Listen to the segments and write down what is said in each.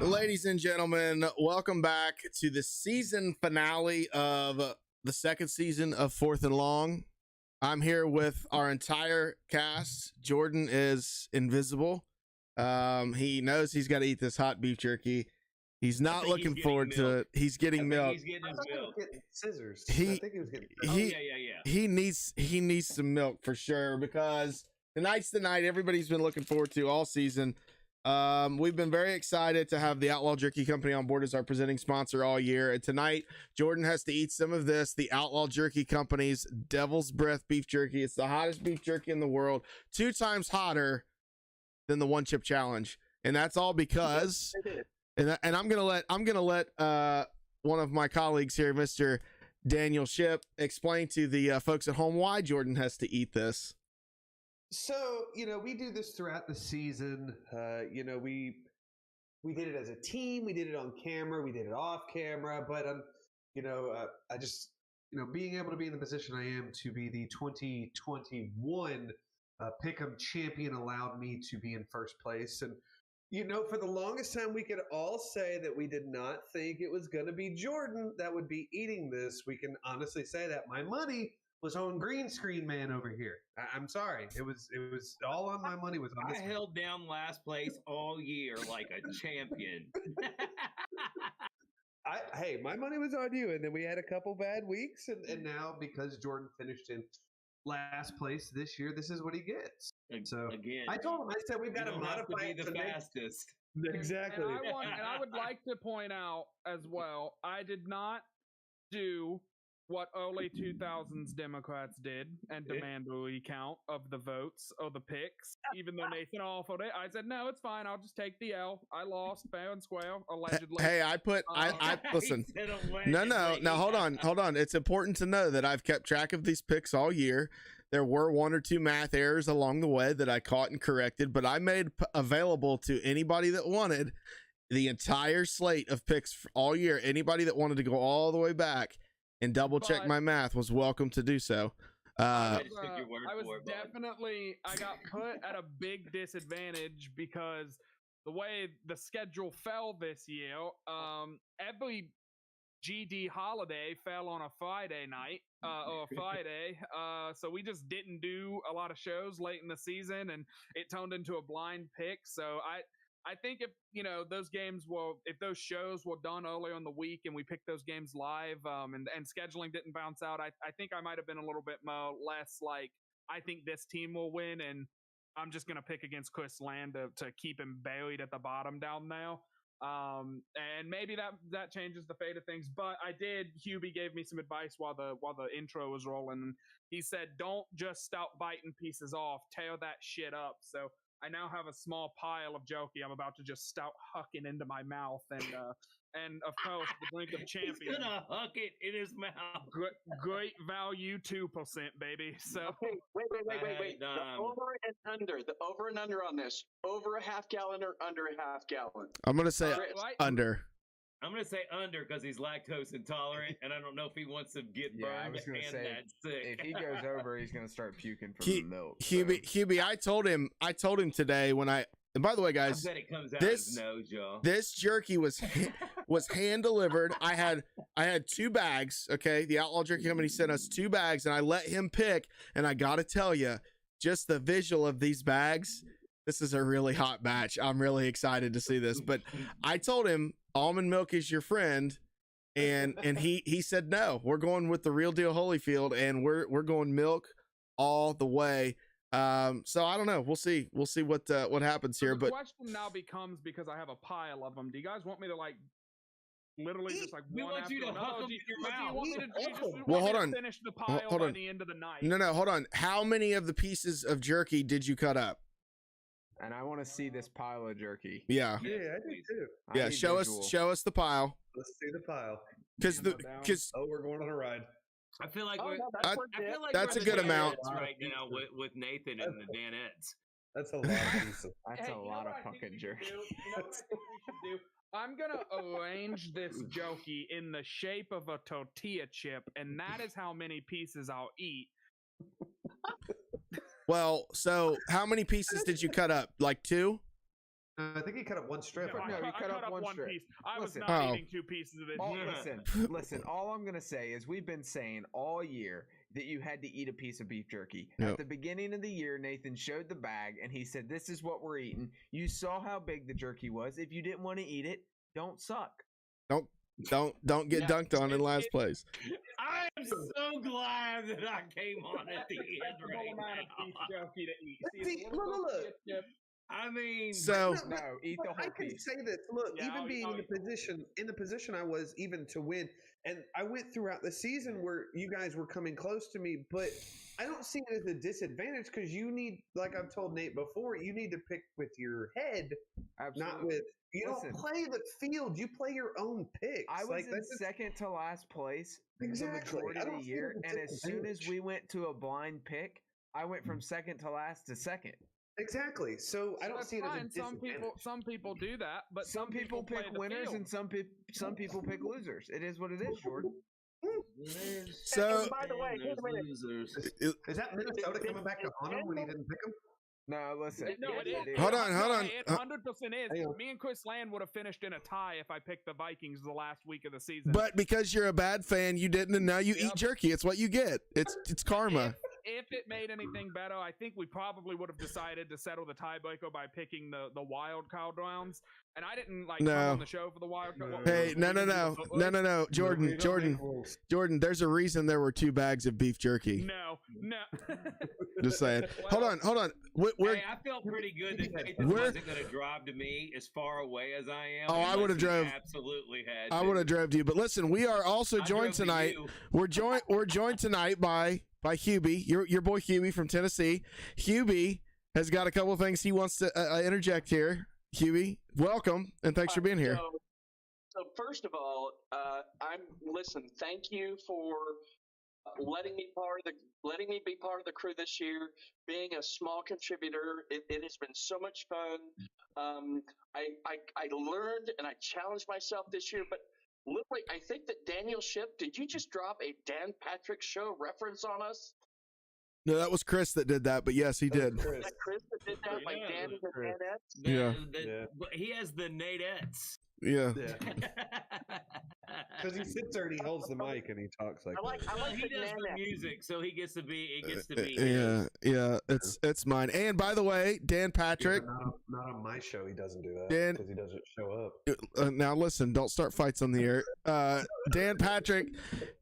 Ladies and gentlemen, welcome back to the season finale of the second season of Fourth and Long. I'm here with our entire cast. Jordan is invisible. He knows he's got to eat this hot beef jerky. He's not looking forward to it. He's getting milk. He's getting his milk. Scissors. I think he was getting. He needs some milk for sure, because tonight's the night everybody's been looking forward to all season. We've been very excited to have the Outlaw Jerky Company on board as our presenting sponsor all year. And tonight, Jordan has to eat some of this, the Outlaw Jerky Company's Devil's Breath beef jerky. It's the hottest beef jerky in the world, 2 times hotter than the One Chip Challenge. And that's all because, and I'm gonna let one of my colleagues here, Mr. Daniel Ship, explain to the folks at home why Jordan has to eat this. So, we do this throughout the season. We did it as a team. We did it on camera. We did it off camera. But, I just, being able to be in the position I am to be the 2021 Pick'em champion allowed me to be in first place. And, for the longest time, we could all say that we did not think it was going to be Jordan that would be eating this. We can honestly say that my money was on green screen man over here. I'm sorry. It was all on my money was on this. I held down last place all year like a champion. Hey, my money was on you, and then we had a couple bad weeks, and now because Jordan finished in last place this year, this is what he gets. So again, I told him, I said we've got to modify it to be the fastest. Exactly. And I would like to point out as well, I did not do what early 2000s Democrats did and demand a recount of the votes or the picks, even though Nathan offered it. I said, no, it's fine. I'll just take the L. I lost fair and square, allegedly. Hey, I listen. No, hold on. It's important to know that I've kept track of these picks all year. There were 1 or 2 math errors along the way that I caught and corrected, but I made available to anybody that wanted the entire slate of picks all year. Anybody that wanted to go all the way back and double check my math was welcome to do so. I got put at a big disadvantage because the way the schedule fell this year, every GD holiday fell on a Friday night or a Friday. So we just didn't do a lot of shows late in the season, and it turned into a blind pick. So I think if those shows were done earlier in the week and we picked those games live, and scheduling didn't bounce out, I think I might have been a little bit less like, I think this team will win, and I'm just gonna pick against Chris Land to keep him buried at the bottom down now. And maybe that changes the fate of things. But Hubie gave me some advice while the intro was rolling. He said, don't just start biting pieces off, tear that shit up. So I now have a small pile of jerky I'm about to just start hucking into my mouth, and of course the drink of champion. He's gonna huck it in his mouth. Great value, 2%, baby. So wait. The over and under on this. Over a half gallon or under a half gallon? I'm gonna say under. I'm going to say under because he's lactose intolerant, and I don't know if he wants to get burned. Yeah, I was going to say, if he goes over, he's going to start puking from the milk. Hubie, I told him today when and by the way, guys, I bet it comes out of his nose, y'all. This jerky was hand delivered. I had 2 bags. Okay, the Outlaw Jerky Company sent us 2 bags, and I let him pick. And I got to tell you, just the visual of these bags, this is a really hot batch. I'm really excited to see this. But I told him almond milk is your friend, and he said no. We're going with the real deal Holyfield, and we're going milk all the way. So I don't know. We'll see what happens here. But the question now becomes, because I have a pile of them, do you guys want me to literally just we want you to huck them in your mouth. Well, hold on. Finish the pile by the end of the night. No, hold on. How many of the pieces of jerky did you cut up? And I want to see this pile of jerky. Yeah. Yeah, I do too. Yeah, show us the pile. Let's see the pile. Because we're going on a ride. I feel like that's a good amount right now with Nathan and the Danettes. That's a lot of pieces. That's a lot of fucking jerky. You know what I think we should do? I'm gonna arrange this jerky in the shape of a tortilla chip, and that is how many pieces I'll eat. Well, so how many pieces did you cut up? Like 2? I think he cut up one strip. No, No, he I cut cut up one one strip. piece. I was Listen. not Oh. eating 2 pieces of it. Listen. All I'm gonna say is we've been saying all year that you had to eat a piece of beef jerky. Yep. At the beginning of the year, Nathan showed the bag and he said, "This is what we're eating." You saw how big the jerky was. If you didn't want to eat it, don't suck. Don't get Yeah. dunked on in last place. I am so glad that I came on at the end Acceptable right amount of beef now. jerky to eat. See, See, it's a little look. bit chip. I mean, So No, eat the But I whole can piece. say this. Look, Yeah, even I'll- being I'll in the position I was even to win, and I went throughout the season where you guys were coming close to me, but I don't see it as a disadvantage because you need, like I've told Nate before, you need to pick with your head, Absolutely. not with. You Listen. don't play the field. You play your own picks. I was like, in that's just- second to last place Exactly. the majority I of don't the see it year, as a and as soon as disadvantage. we went to a blind pick, I went from second to last to second. Exactly. So I don't That's see it as a fine. disadvantage. Some people do that, but Some people play pick the winners field. and some people pick losers. It is what it is, Jordan. So And by the way, wait a minute. losers. Is that Minnesota coming back to haunt him when he didn't pick him? No, listen. No, it is. Hold on. It 100% is. Hang on. Me and Chris Land would have finished in a tie if I picked the Vikings the last week of the season. But because you're a bad fan, you didn't, and now you eat Yep. jerky. It's what you get. It's karma. If it made anything better, I think we probably would have decided to settle the tiebreaker by picking the wild card rounds. And I didn't come No. on the show for the wild card. Hey, no, Jordan. There's a reason there were 2 bags of beef jerky. No. Just saying. Hold on. We're Hey, I felt pretty good that Nathan We're- wasn't going to drive to me as far away as I am. Oh, I unless would've he drove- Absolutely had. I to. would have drove to you, but listen, we are also I joined drove to tonight. you. We're joined tonight by Hubie, your boy Hubie from Tennessee. Hubie has got a couple of things he wants to interject here. Hubie, welcome and thanks for being here. So first of all, thank you for letting me be part of the crew this year. Being a small contributor, it has been so much fun. I learned and I challenged myself this year, but literally, I think that Daniel Ship, did you just drop a Dan Patrick Show reference on us? No, that was Chris that did that, but yes, he did. Is that Chris that did that? Like Yeah, Dan and Chris. Danettes? Yeah. But he has the Nadettes. Yeah. Because he sits there and he holds the mic and he talks like. I like Well, he the does the Nanettes. music, so he gets to be. It gets to be. Yeah, it's mine. And by the way, Dan Patrick. Not on my show. He doesn't do that Dan- because he doesn't show up. Now listen, don't start fights on the air. Dan Patrick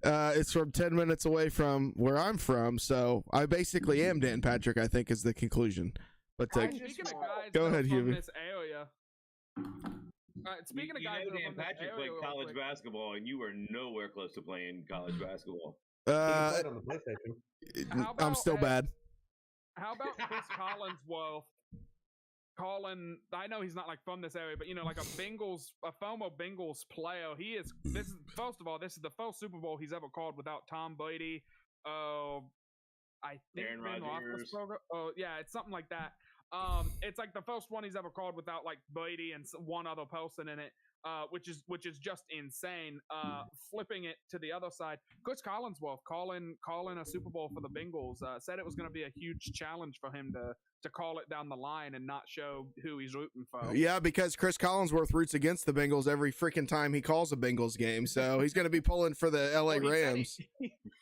is from 10 minutes away from where I'm from, so I basically am Dan Patrick, I think is the conclusion. But Speaking of guys Go that are ahead, from Hubie. this area. Speaking of guys that are Dan from this Patrick area, played real college quick. basketball, and you were nowhere close to playing college basketball. He played on the PlayStation. How I'm about still bad. How about Chris Collinsworth calling? I know he's not from this area, but like a former Bengals player. This is first of all, this is the first Super Bowl he's ever called without Tom Brady. I think Aaron Ben Rodgers. Roethlisberger. Oh yeah, it's something like that. It's like the first one he's ever called without Brady and one other person in it. Which is just insane. Flipping it to the other side, Chris Collinsworth calling a Super Bowl for the Bengals said it was going to be a huge challenge for him to call it down the line and not show who he's rooting for. Yeah, because Chris Collinsworth roots against the Bengals every freaking time he calls a Bengals game, so he's going to be pulling for the LA Well, Rams.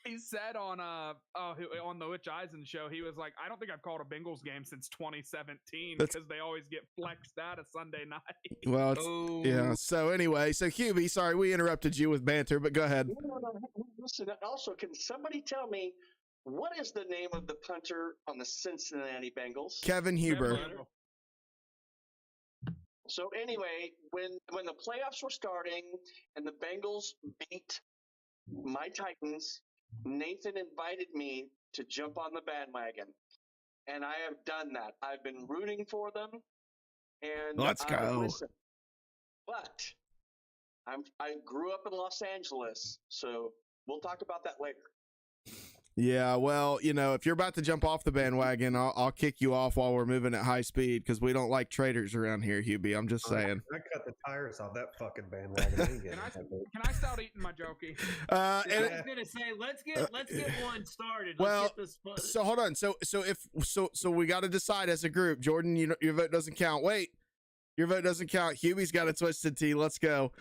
He said on the Rich Eisen show, he was like, I don't think I've called a Bengals game since 2017 That's- because they always get flexed out of Sunday night. Well, yeah. So anyway, Hubie, sorry we interrupted you with banter, but go ahead. No. Listen, also, can somebody tell me what is the name of the punter on the Cincinnati Bengals? Kevin Huber. So anyway, when the playoffs were starting and the Bengals beat my Titans, Nathan invited me to jump on the bandwagon, and I have done that. I've been rooting for them, and Let's go. Listen, but I grew up in Los Angeles, so we'll talk about that later. Yeah, well, if you're about to jump off the bandwagon, I'll kick you off while we're moving at high speed because we don't like traitors around here, Hubie. I'm just saying. I cut the tires off that fucking bandwagon. I ain't getting that big. Can I start eating my jerky? I was gonna say, let's get one started. Well, Let's get this fun. So hold on. So we got to decide as a group. Jordan, your vote doesn't count. Wait, Your vote doesn't count. Hubie's got a twisted tea. Let's go.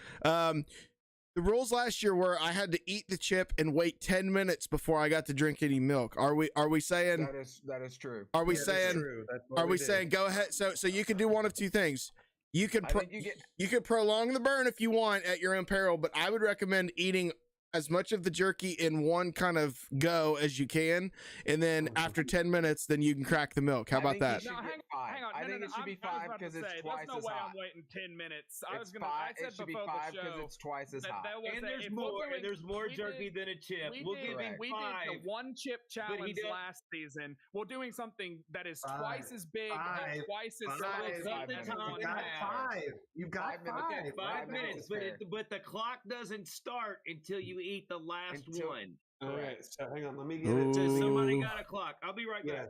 The rules last year were I had to eat the chip and wait 10 minutes before I got to drink any milk. Are we saying That is true. are we Yeah, that's saying true. That's what are we did. saying go ahead? So you can do one of two things. You could I think you get you could prolong the burn if you want at your own peril, but I would recommend eating as much of the jerky in one kind of go as you can, and then after 10 minutes, then you can crack the milk. How I about think you that? should No, get hang, five. hang on. I no, think no, it should be I was 5 about to because it's say, twice there's no as way hot. I'm waiting 10 minutes. I It's was gonna. five. I said It should be before 5 the because show it's twice as that hot. there was And a, there's if more. we're doing, There's more we jerky did, than a chip. we We'll did, give him we 5. did the one chip challenge does- last season. We're doing something that is Five. twice as big Five. and twice as Five. spicy. Cut the as time one in You got half. 5. You got 5 minutes. 5. 5 minutes minutes, is but fair. but the clock doesn't start until you eat the last Until- one. All right. So hang on. Let me get it. So somebody Ooh. got a clock. I'll be right Yeah, back.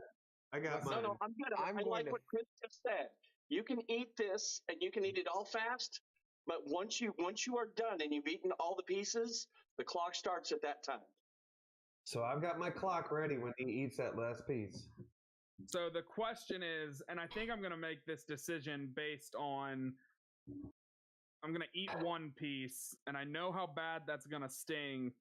I got Listen, mine. No, I'm good. I'm I going like to- what Chris just said. You can eat this and you can eat it all fast, but once you are done and you've eaten all the pieces, the clock starts at that time. So I've got my clock ready when he eats that last piece. So the question is, and I think I'm gonna make this decision based on I'm gonna eat one piece, and I know how bad that's gonna sting.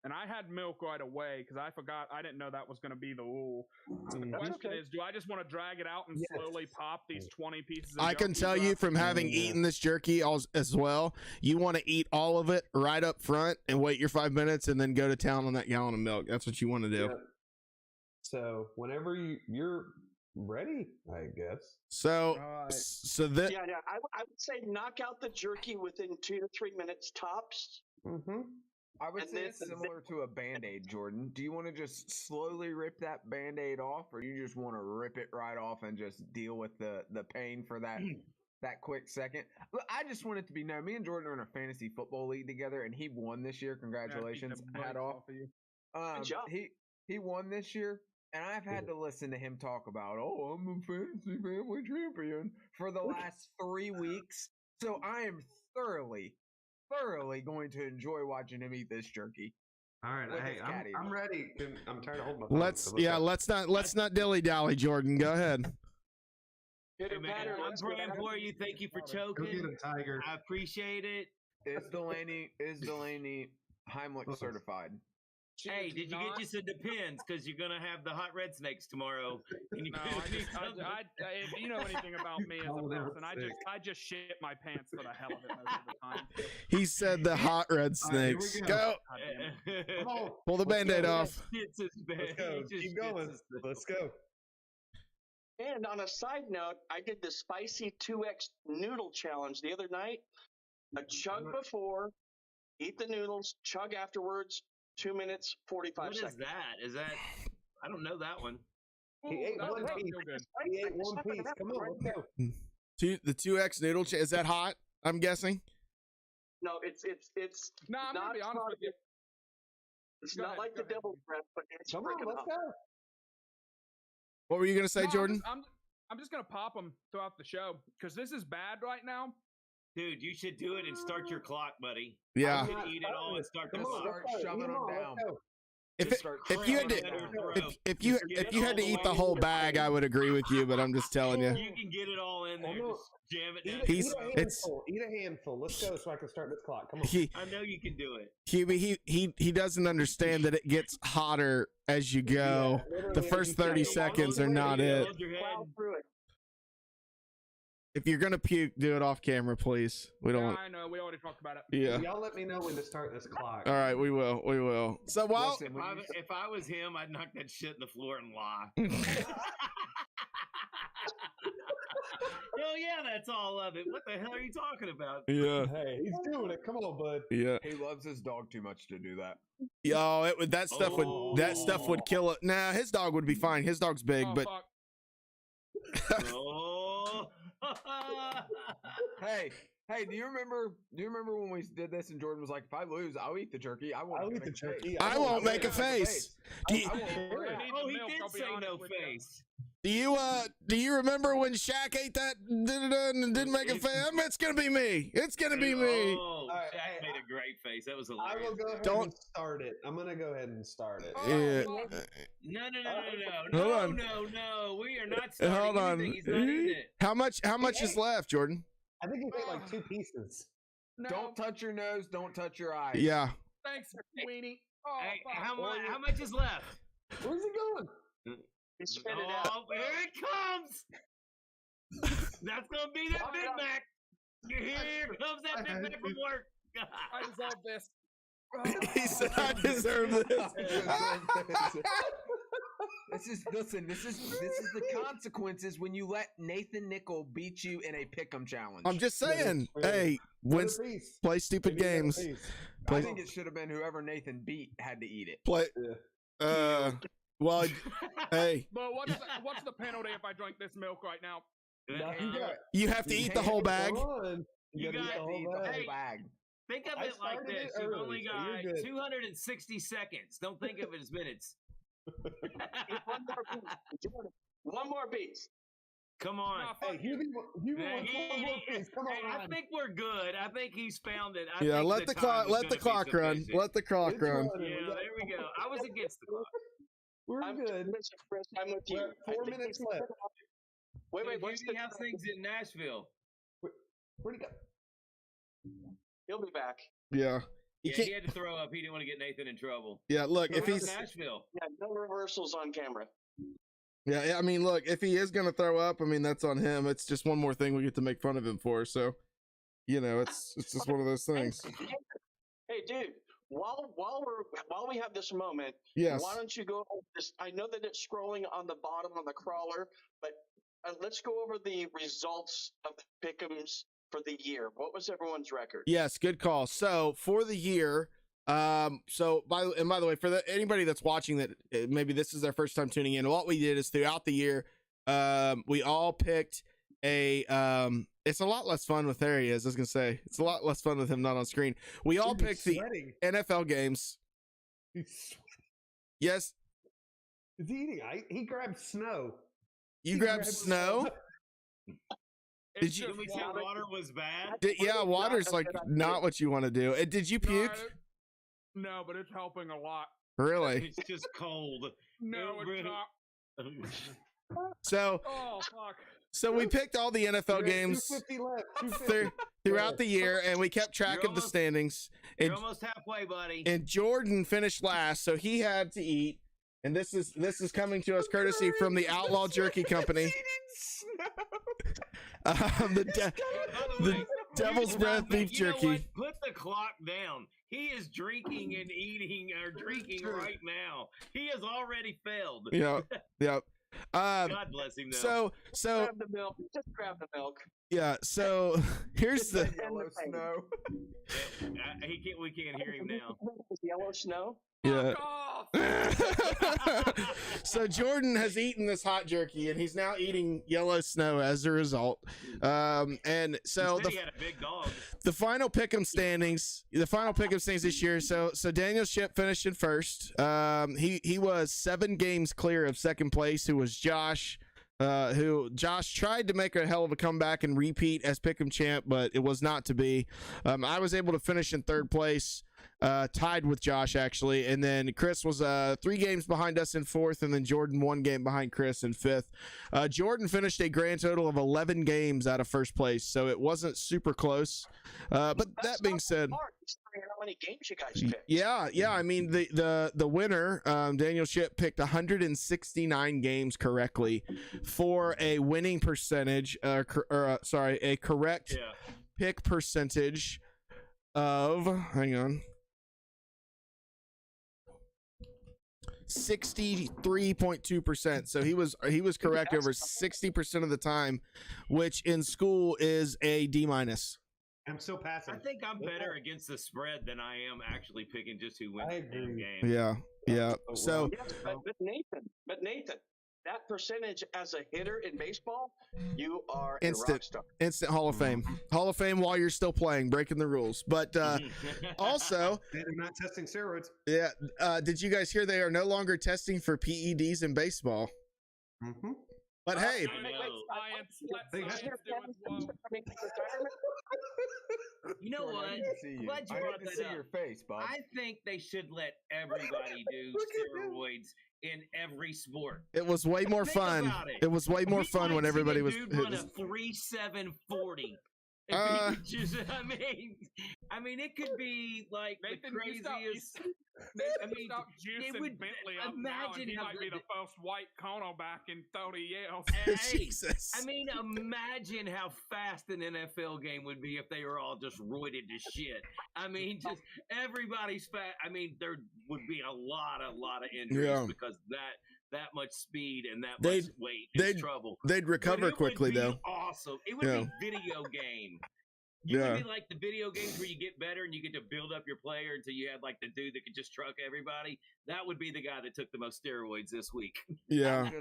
And I had milk right away because I forgot I didn't know that was gonna be the rule. So the Mhm. question okay. is, do I just want to drag it out and Yes. slowly pop these 20 pieces? Of I can jerky tell you throughout from the- having Yeah. eaten this jerky as well, you want to eat all of it right up front and wait your 5 minutes and then go to town on that gallon of milk. That's what you want to do. Yeah. So whenever you're ready, I guess. So, Alright. so that Yeah, I would say knock out the jerky within 2 to 3 minutes tops. Mm-hmm. I would And say then it's the- similar to a Band-Aid, Jordan. Do you want to just slowly rip that Band-Aid off, or you just want to rip it right off and just deal with the pain for that that quick second? Look, I just want it to be known. Me and Jordan are in a fantasy football league together, and he won this year. Yeah, beat the Congratulations. Hat brakes off. of you. job. He won this year, and I've had to listen to him talk about, oh, I'm a fantasy family champion for the last 3 weeks. So I am thoroughly going to enjoy watching him eat this jerky. All right. With Hey, his cat I'm eating. ready. I'm tired of holding my phone. let's so yeah, go. let's not dilly dally, Jordan. Go ahead. Hey, Pitter man, patter, I'm let's go. praying for you. Thank you for Go get choking. him, Tiger. I appreciate it. Is Delaney Heimlich certified? She Hey, is did you not- get you some Depends? Because you're gonna have the hot red snakes tomorrow. And you No, could be something. if you know anything about me as a Hold on, person, sick. I just shit my pants for the hell of it most of the time. He said the hot red All right, here we snakes. go. Go. God damn it. Come on. Pull the Let's Band-Aid go. off. Shits his bed. Let's go. He just Keep shits going. his bed. Let's go. And on a side note, I did the spicy 2X noodle challenge the other night. A chug before, eat the noodles, chug afterwards, 2 minutes, 45 What is seconds. that? Is that? I don't know that one. He ate that one does piece. feel good. He ate one piece. Come on, let's go. The 2X noodle is that hot? I'm guessing. No, it's No, I'm gonna not be honest with you. It's Go not ahead, like go the ahead. devil's breath, but it's Come on, freaking let's hot. go. What were you gonna say, No, Jordan? I'm just gonna pop them throughout the show because this is bad right now. Dude, you should do it and start your clock, buddy. Yeah. You should eat it all and start the Come on, clock. Start shoving them down. If Just it, start if you had cramming to them Bro, down. if get you it had to all eat the in whole your bag, I would agree with you. But I'm just telling you. You can get it all in there. Oh, no. Just jam it Eat, down. a- He's- eat a it's- handful. Eat a handful. Let's go so I can start this clock. Come on. I know you can do it. He doesn't understand that it gets hotter as you go. Yeah, literally, The as first you 30 go. seconds are not it. Hold your head. Plow through it. If you're gonna puke, do it off camera, please. We don't Yeah, want. I know. We already talked about it. Yeah. Y'all let me know when to start this clock. All right, we will. We will. So while Listen, when you- If I was him, I'd knock that shit in the floor and lie. Hell yeah, that's all of it. What the hell are you talking about? yeah, Hey, he's doing it. Come on, bud. yeah. he loves his dog too much to do that. Yo, it would that stuff would kill it. Nah, his dog would be fine. His dog's big, Oh, but fuck. Oh. Hey, do you remember when we did this and Jordan was like, if I lose, I'll eat the jerky. I won't I'll make eat the a face." jerky. I won't make a face. Do you, I won't- We're gonna need Oh, the he milk, did I'll be say honest no with you. face. do you remember when Shaq ate that and didn't make a face? It's gonna be me. It's gonna be me. Oh, right, Shaq hey, made a great face. That was I hilarious. will go ahead Don't- and start it. I'm gonna go ahead and start it. Oh, Yeah. fuck. No. Hold on. No. We are not starting Hold on. anything. He's not eating it. How much is left, Jordan? I think he ate like 2 pieces. No, Don't touch your nose. Don't touch your eyes. Yeah. thanks, Weenie. Oh, Hey, fuck. how much is left? Where's he going? He spit it out. Oh, here it comes! That's gonna be that Big Mac. Here comes that Big Mac from work. I deserve this. He said, "I deserve this." This is the consequences when you let Nathan Nickel beat you in a pick'em challenge. I'm just saying. Hey, win, Another piece. play stupid Maybe another games. piece. I Play, think it should have been whoever Nathan beat had to eat it. play. Well, hey, But what's the penalty if I drink this milk right now? Nothing got. you have to eat the whole bag. Come on. You gotta eat got the to whole Eat the bag. whole bag. Think of I it like started this. it You've early, only so got you're good. 260 seconds. Don't think of it as minutes. One more piece. Jordan, one more piece. Come on. Nah, Hey, fuck you. you Yeah, want one more piece? Come hey, I on. think we're good. I think he's found it. Yeah, let the clock run. Let the clock It's run. running. Yeah, there we go. I was against the clock. We're I'm good. Chris, I'm with you. We're at 4 minutes left. Wait, If what's you the have things in Nashville? Where'd he go? He'll be back. Yeah. You Yeah, can't. he had to throw up. He didn't want to get Nathan in trouble. Yeah, look, if How's he's. Nashville. Yeah, no reversals on camera. Yeah, I mean, look, if he is gonna throw up, I mean, that's on him. It's just one more thing we get to make fun of him for. So, you know, it's just one of those things. Hey, dude. While we have this moment, Yes. why don't you go over this? I know that it's scrolling on the bottom on the crawler, but let's go over the results of the pick'ems for the year. What was everyone's record? Yes, good call. So for the year, by the way, for anybody that's watching that maybe this is their first time tuning in, what we did is throughout the year, we all picked a it's a lot less fun with there he is. I was gonna say it's a lot less fun with him not on screen. We all Dude, picked he's the sweating. NFL games. He's sweating. Yes, Is he eating? He grabbed snow. you He grabbed snow. It's Did you- just Did we say water. water was bad? Yeah, water's like not what you want to do. Did you puke? No, but it's helping a lot. Really? It's just cold. No, Really? it's not. So Oh, fuck. we picked all the NFL games 250 left. 250. throughout the year, and we kept track You're of the almost- standings. You're And almost halfway, buddy. and Jordan finished last, so he had to eat. And this is coming to us courtesy from the Outlaw Jerky Company. The By the way, Devil's you know Breath what? beef You know jerky. what? Put the clock down. He is drinking and eating or drinking right now. He has already failed. Yep. God bless him, though. So Grab the milk. Just grab the milk. yeah. So here's the. Yellow snow. We can't hear him now. Yellow snow. Yeah. Fuck off. So Jordan has eaten this hot jerky, and he's now eating yellow snow as a result. And so He had a big dog. the final pick'em standings this year. So Daniel Ship finished in first. He was 7 games clear of second place, who was Josh. Who Josh tried to make a hell of a comeback and repeat as pick'em champ, but it was not to be. I was able to finish in third place, tied with Josh actually, and then Chris was 3 games behind us in fourth, and then Jordan 1 game behind Chris in fifth. Jordan finished a grand total of 11 games out of first place, so it wasn't super close. But that being said, How many games you guys picked? yeah. I mean, the winner, Daniel Ship, picked 169 games correctly for a winning percentage, a correct pick percentage of, hang on, 63.2%. So he was correct over 60% of the time, which in school is a D-. I'm still passing. I think I'm better against the spread than I am actually picking just who wins I the damn agree. game. Yeah. So Yes, but Nathan, that percentage as a hitter in baseball, you are a rock star. instant Hall of Fame while you're still playing, breaking the rules. But also, They're not testing steroids. yeah, did you guys hear they are no longer testing for PEDs in baseball? Mm-hmm. But hey, I know. Science. Let They science have- do its woe. You know Jordan, what? I need to see you. Glad you I brought need to that see up. your face, Bob. I think they should let everybody do Look at him. steroids in every sport. it was way more Think fun. about it. It was way more We fun might when see everybody a was. dude run a 3.740 If he could just, I mean, it could be like Nathan, the craziest. Nathan, I mean, stop juicing would- Bentley up now, and imagine he how might be good the first white cornerback in 30 years. Hey, Jesus. I mean, imagine how fast an NFL game would be if they were all just roided to shit. I mean, just everybody's fat. I mean, there would be a lot of injuries Yeah. because that much speed and that They'd- much weight they'd is trouble. They'd But recover it would quickly, be though. Awesome. It would be video game. You Yeah. would be like the video games where you get better and you get to build up your player until you have like the dude that could just truck everybody. That would be the guy that took the most steroids this week. Yeah.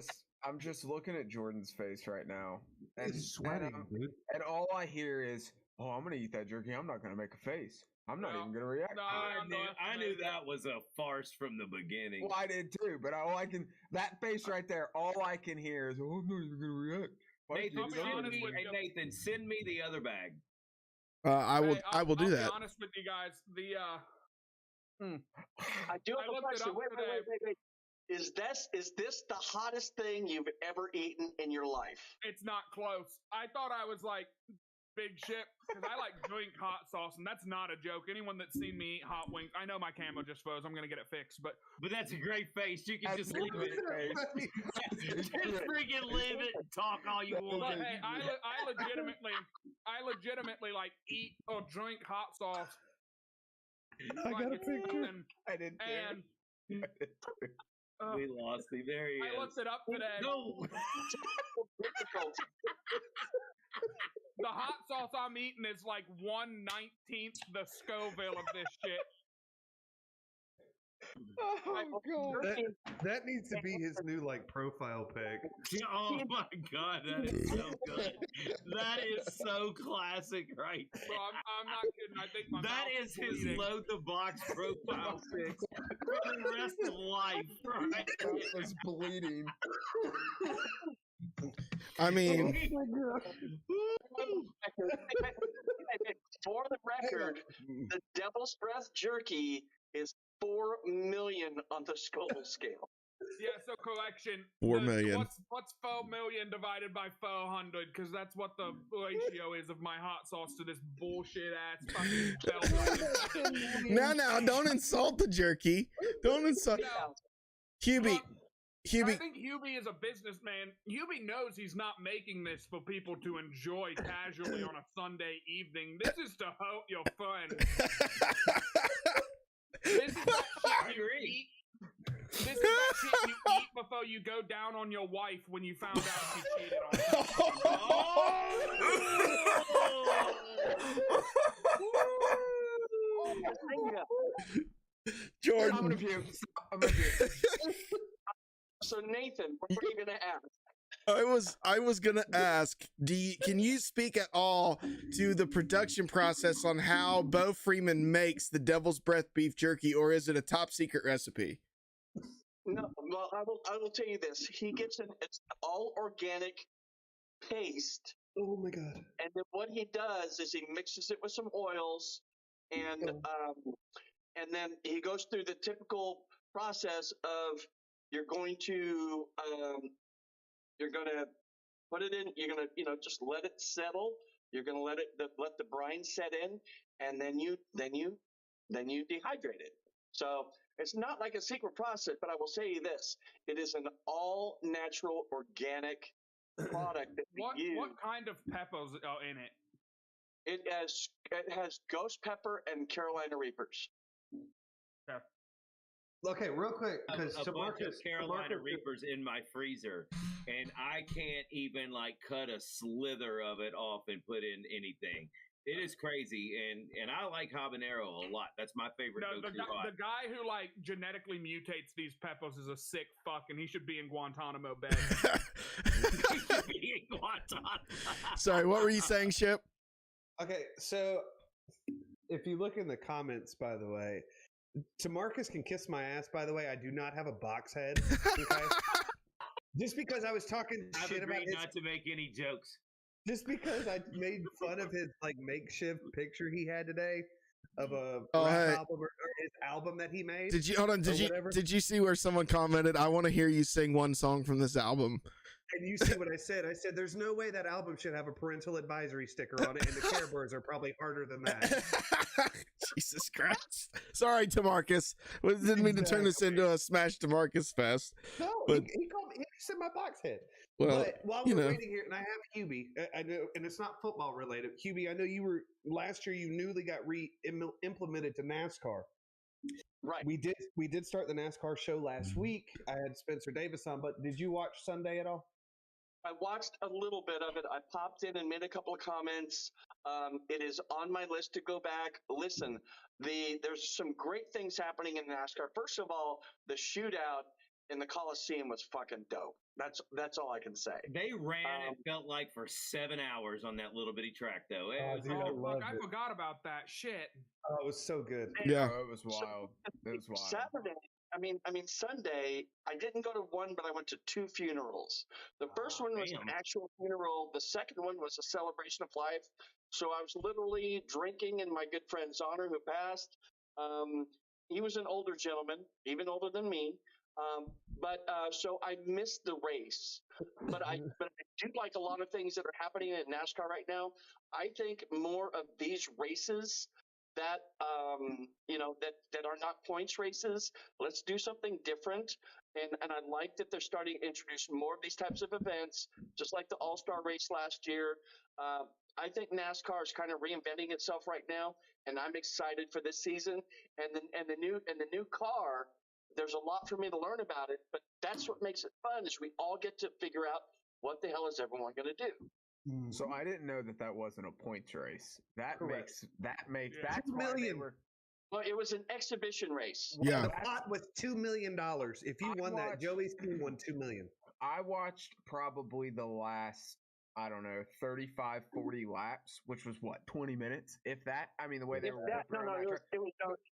I'm just looking at Jordan's face right now, and He's sweating, dude. and all I hear is, "Oh, I'm gonna eat that jerky. I'm not gonna make a face. I'm not No. even gonna react." No, to it." I knew that was a farce from the beginning. Well, I did too, but all I can that face right there, all I can hear is, "Oh, I'm not even gonna react." Why Nathan, did you do honest that? with you. Nathan, send me the other bag. I will. Hey, I will do I'll that. Be honest with you guys, I do have I a looked it question. up Wait. Is this the hottest thing you've ever eaten in your life? it's not close. I thought I was like big shit because I like drink hot sauce, and that's not a joke. Anyone that's seen me eat hot wings, I know my camera just froze. I'm gonna get it fixed, but But that's a great face. You can That's just a leave great it. face. Just freaking leave it and talk all you but want. hey, I legitimately like eat or drink hot sauce. I like got a it's picture. nothing. I didn't care. And We lost him. There he is. I looked it up today. No. Difficult. The hot sauce I'm eating is like 1/19th the Scoville of this shit. Oh god. That needs to be his new like profile pic. Oh my god, that is so good. That is so classic, right? Bro, I'm not kidding. I think my That mouth is his bleeding. load the box profile pic for the rest of life, right? That was bleeding. I mean, For the record, the Devil's Breath jerky is 4 million on the Scoville scale. Yeah, so correction. 4 million. What's 4 million divided by 400? Because that's what the ratio is of my hot sauce to this bullshit ass fucking belt. no, don't insult the jerky. Don't insult. Hubie, I Hubie. think Hubie is a businessman. Hubie knows he's not making this for people to enjoy casually on a Sunday evening. This is to hurt your friend. This is that shit you eat. This is that shit you eat before you go down on your wife when you found out she cheated on you. Jordan. I'm gonna puke. I'm gonna puke. So Nathan, what were you gonna ask? I was gonna ask, can you speak at all to the production process on how Bo Freeman makes the Devil's Breath beef jerky, or is it a top secret recipe? No, well, I will tell you this. He gets it's all organic paste, Oh my god. and then what he does is he mixes it with some oils, and then he goes through the typical process of you're going to put it in. You're gonna just let it settle. You're gonna let the brine set in, and then you dehydrate it. So it's not like a secret process, but I will say this: it is an all natural organic product that we use. What kind of peppers are in it? It has ghost pepper and Carolina Reapers. Okay, real quick, because a bunch of Carolina Reapers in my freezer, and I can't even like cut a slither of it off and put in anything. It is crazy, and I like habanero a lot. That's my favorite. No, the guy who like genetically mutates these peppers is a sick fuck, and he should be in Guantanamo Bay. Sorry, what were you saying, Ship? Okay, so if you look in the comments, by the way, Tamarcus can kiss my ass, by the way. I do not have a box head. Okay? Just because I was talking shit about his, not to make any jokes. just because I made fun of his like makeshift picture he had today of a Oh, rap hey. album or his album that he made. Did you hold on? or whatever. Did you see where someone commented? I want to hear you sing one song from this album. And you see what I said? I said there's no way that album should have a parental advisory sticker on it, and the Care Bears are probably harder than that. Jesus Christ! Sorry, Tamarcus. Didn't mean to turn this into a Smash Tamarcus fest. No, but he called me. He said my box head. well, But while we're waiting here, and I have Hubie, I know, and it's not football related. Hubie, I know you were last year. You newly got implemented to NASCAR. Right. We did start the NASCAR show last week. I had Spencer Davis on, but did you watch Sunday at all? I watched a little bit of it. I popped in and made a couple of comments. It is on my list to go back. Listen, there's some great things happening in NASCAR. First of all, the shootout in the Coliseum was fucking dope. That's all I can say. They ran, it felt like, for 7 hours on that little bitty track, though. I forgot about that shit. Oh, it was so good. yeah. Oh, it was wild. It was wild. Saturday, I mean Sunday, I didn't go to one, but I went to two funerals. The first one was an actual funeral. The second one was a celebration of life. So I was literally drinking in my good friend's honor who passed. He was an older gentleman, even older than me. So I missed the race, but I do like a lot of things that are happening in NASCAR right now. I think more of these races that that are not points races. Let's do something different. And I like that they're starting to introduce more of these types of events, just like the All-Star race last year. I think NASCAR is kind of reinventing itself right now, and I'm excited for this season. And the new car. There's a lot for me to learn about it, but that's what makes it fun. Is we all get to figure out what the hell is everyone going to do. So I didn't know that wasn't a points race. That's $2 million. Well, it was an exhibition race. Yeah. The pot was $2 million. If you won that, Joey's team won $2 million. I watched probably the last, I don't know, 35, 40 laps, which was what, 20 minutes, if that. I mean, the way they were.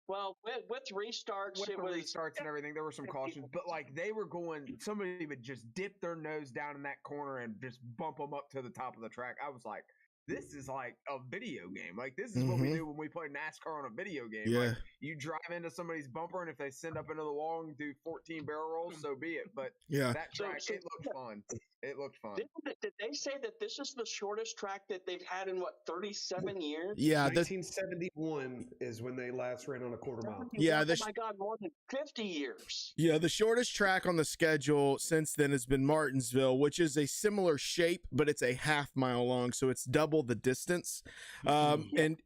Well, with restarts, with restarts and everything, there were some cautions, but like they were going. Somebody would just dip their nose down in that corner and just bump them up to the top of the track. I was like, this is like a video game. Like this is what we do when we play NASCAR on a video game. Yeah. Like, you drive into somebody's bumper, and if they send up into the wall and do 14 barrel rolls, so be it. But that track, it looked fun. It looked fun. Did they say that this is the shortest track that they've had in 37 years? Yeah, 1971 is when they last ran on a quarter mile. Yeah, oh my God, more than 50 years. Yeah, the shortest track on the schedule since then has been Martinsville, which is a similar shape, but it's a half-mile long, so it's double the distance, and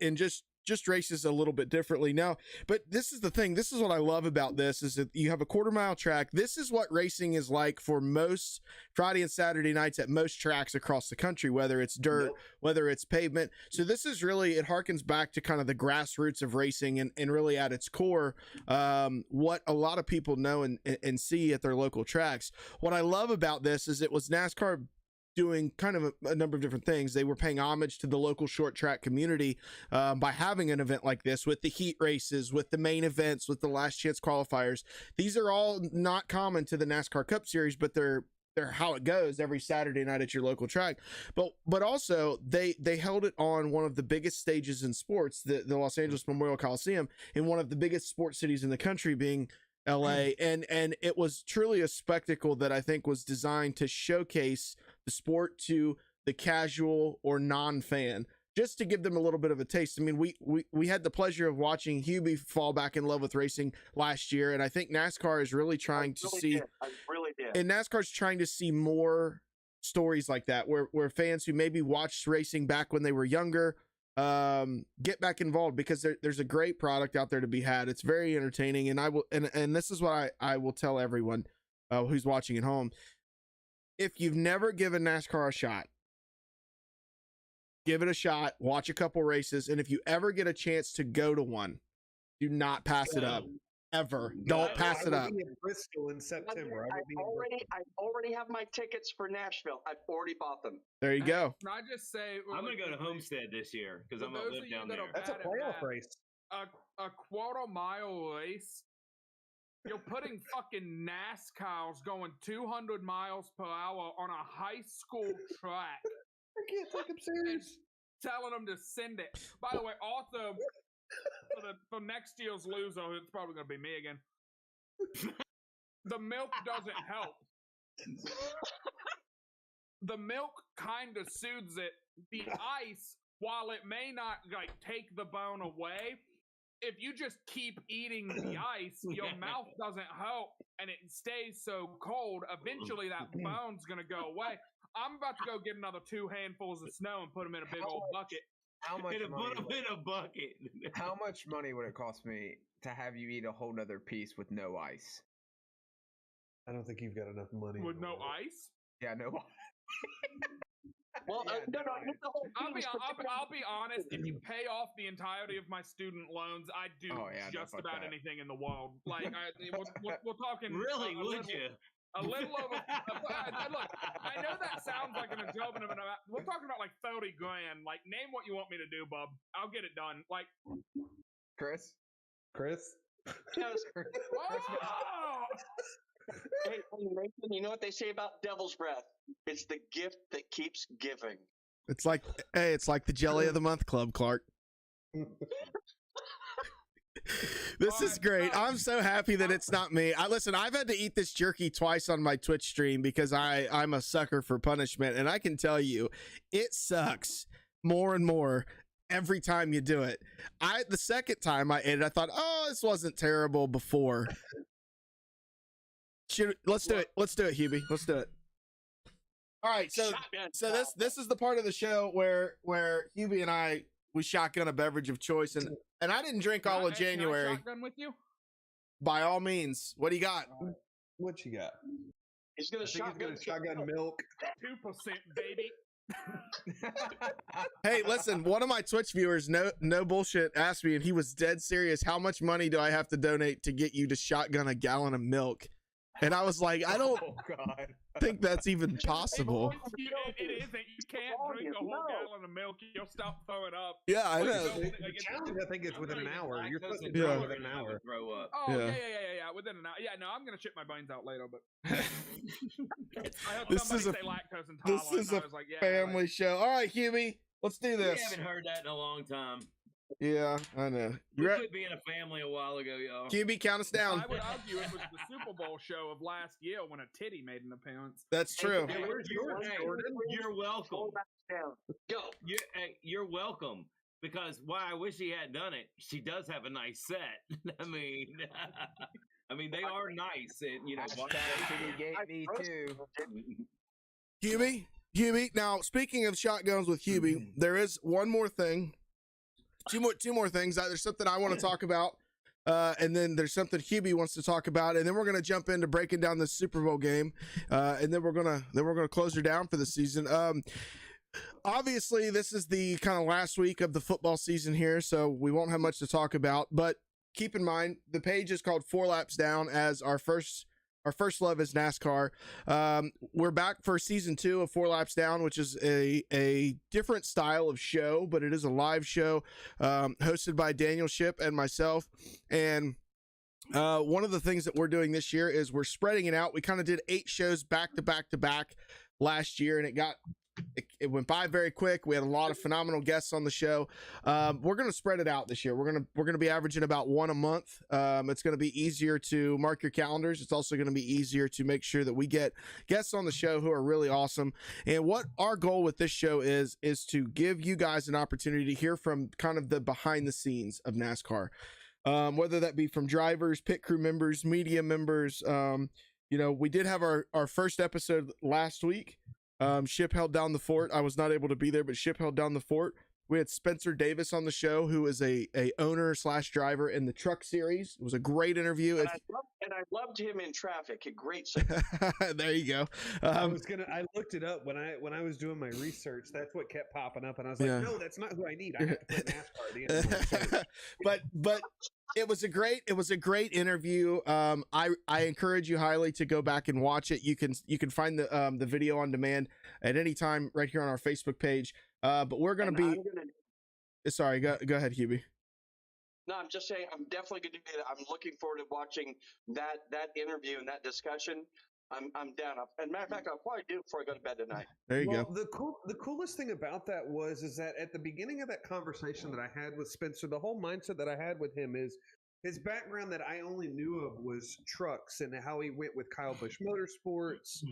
just races a little bit differently now. But this is the thing. This is what I love about this is that you have a quarter-mile track. This is what racing is like for most Friday and Saturday nights at most tracks across the country, whether it's dirt, whether it's pavement. So this is really, it harkens back to kind of the grassroots of racing and really at its core, what a lot of people know and see at their local tracks. What I love about this is it was NASCAR doing kind of a number of different things. They were paying homage to the local short track community by having an event like this with the heat races, with the main events, with the last chance qualifiers. These are all not common to the NASCAR Cup Series, but they're how it goes every Saturday night at your local track. But also they held it on one of the biggest stages in sports, the Los Angeles Memorial Coliseum, in one of the biggest sports cities in the country, being LA, and it was truly a spectacle that I think was designed to showcase the sport to the casual or non-fan, just to give them a little bit of a taste. I mean, we had the pleasure of watching Hubie fall back in love with racing last year, and I think NASCAR is really trying to see. I really did. And NASCAR's trying to see more stories like that, where fans who maybe watched racing back when they were younger get back involved, because there's a great product out there to be had. It's very entertaining, and and this is what I will tell everyone who's watching at home. If you've never given NASCAR a shot, give it a shot, watch a couple races, and if you ever get a chance to go to one, do not pass it up. Ever. Don't pass it up. I will be in Bristol in September. I already have my tickets for Nashville. I've already bought them. There you go. Can I just say, I'm going to go to Homestead this year because I'm going to live down there. That's a playoff race. A quarter mile race. You're putting fucking NASCARs going 200 miles per hour on a high school track. I can't take them serious. Telling them to send it. By the way, also, for next year's loser, it's probably going to be me again. The milk doesn't help. the milk kind of soothes it. The ice, while it may not like take the bone away, if you just keep eating the ice, your mouth doesn't help and it stays so cold. Eventually, that bone's gonna go away. I'm about to go get another 2 handfuls of snow and put them in a big old bucket. How much Put money? them in a bucket. How much money would it cost me to have you eat a whole nother piece with no ice? I don't think you've got enough money. With no ice? Yeah, no. Well, Yeah, no, no, the whole piece, I'll be honest. If you pay off the entirety of my student loans, I'd do Oh, yeah, no, just fuck about that. anything in the world. Like, we're talking. Really? a Would little, you? A little over. Look, I know that sounds like an exorbitant amount. We're talking about like 30 grand. Like, name what you want me to do, bub. I'll get it done. Like, Chris? oh! Hey, Nathan, you know what they say about devil's breath? It's the gift that keeps giving. It's like, hey, it's like the Jelly of the Month Club, Clark. This is great. I'm so happy that it's not me. Listen, I've had to eat this jerky twice on my Twitch stream because I'm a sucker for punishment, and I can tell you, it sucks more and more every time you do it. The second time I ate it, I thought, oh, this wasn't terrible before. Let's do it. Let's do it, Hubie. Let's do it. All right, so this is the part of the show where Hubie and we shotgun a beverage of choice, and I didn't drink all of January. Can I shotgun with you? By all means, what do you got? What you got? He's gonna shotgun milk. 2%, baby. Hey, listen, one of my Twitch viewers, no bullshit, asked me, and he was dead serious. How much money do I have to donate to get you to shotgun a gallon of milk? And I was like, I don't think that's even possible. It isn't. You can't drink a whole gallon of milk. You'll stop throwing up. Yeah, I know. The challenge, I think, is within an hour. You're supposed to Yeah. throw within an hour. Throw up. Oh, Yeah. yeah. Within an hour. Yeah, no, I'm going to shit my brains out later, but I heard This somebody is a- say lactose intolerant. This is and a I was like, yeah, family show. All right, Hubie, let's do We this. haven't heard that in a long time. Yeah, I know. We You're quit being a family a while ago, y'all. Hubie, count us down. I would argue it was the Super Bowl show of last year when a titty made an appearance. That's true. Hey, you're welcome. Go. You're welcome. Because why I wish he hadn't done it, she does have a nice set. I mean, they are nice, and you know. Me too. Hubie. Now, speaking of shotguns with Hubie, there is one more thing. Two more things. There's something I want to talk about, and then there's something Hubie wants to talk about, and then we're gonna jump into breaking down the Super Bowl game, and then we're gonna close her down for the season. Obviously, this is the kind of last week of the football season here, so we won't have much to talk about. But keep in mind, the page is called 4 Laps Down, as our first love is NASCAR. We're back for season 2 of 4 Laps Down, which is a different style of show, but it is a live show hosted by Daniel Ship and myself. And one of the things that we're doing this year is we're spreading it out. We kind of did 8 shows back to back last year, and it went by very quick. We had a lot of phenomenal guests on the show. We're going to spread it out this year. We're going to be averaging about 1 a month. It's going to be easier to mark your calendars. It's also going to be easier to make sure that we get guests on the show who are really awesome. And what our goal with this show is to give you guys an opportunity to hear from kind of the behind the scenes of NASCAR. Whether that be from drivers, pit crew members, media members. We did have our first episode last week. Ship held down the fort. I was not able to be there, but Ship held down the fort. We had Spencer Davis on the show, who is a owner / driver in the truck series. It was a great interview. And I loved him in traffic. A great segment. There you go. I looked it up when I was doing my research. That's what kept popping up, and I was like, no, that's not who I need. I have to put NASCAR at the end of my search. But it was a great interview. I encourage you highly to go back and watch it. You can find the video on demand at any time right here on our Facebook page. But we're going to be. Sorry, go ahead, Hubie. No, I'm just saying I'm definitely going to do that. I'm looking forward to watching that interview and that discussion. I'm down. And matter of fact, I'll probably do it before I go to bed tonight. There you go. The coolest thing about that is that at the beginning of that conversation that I had with Spencer, the whole mindset that I had with him is his background that I only knew of was trucks and how he went with Kyle Busch Motorsports,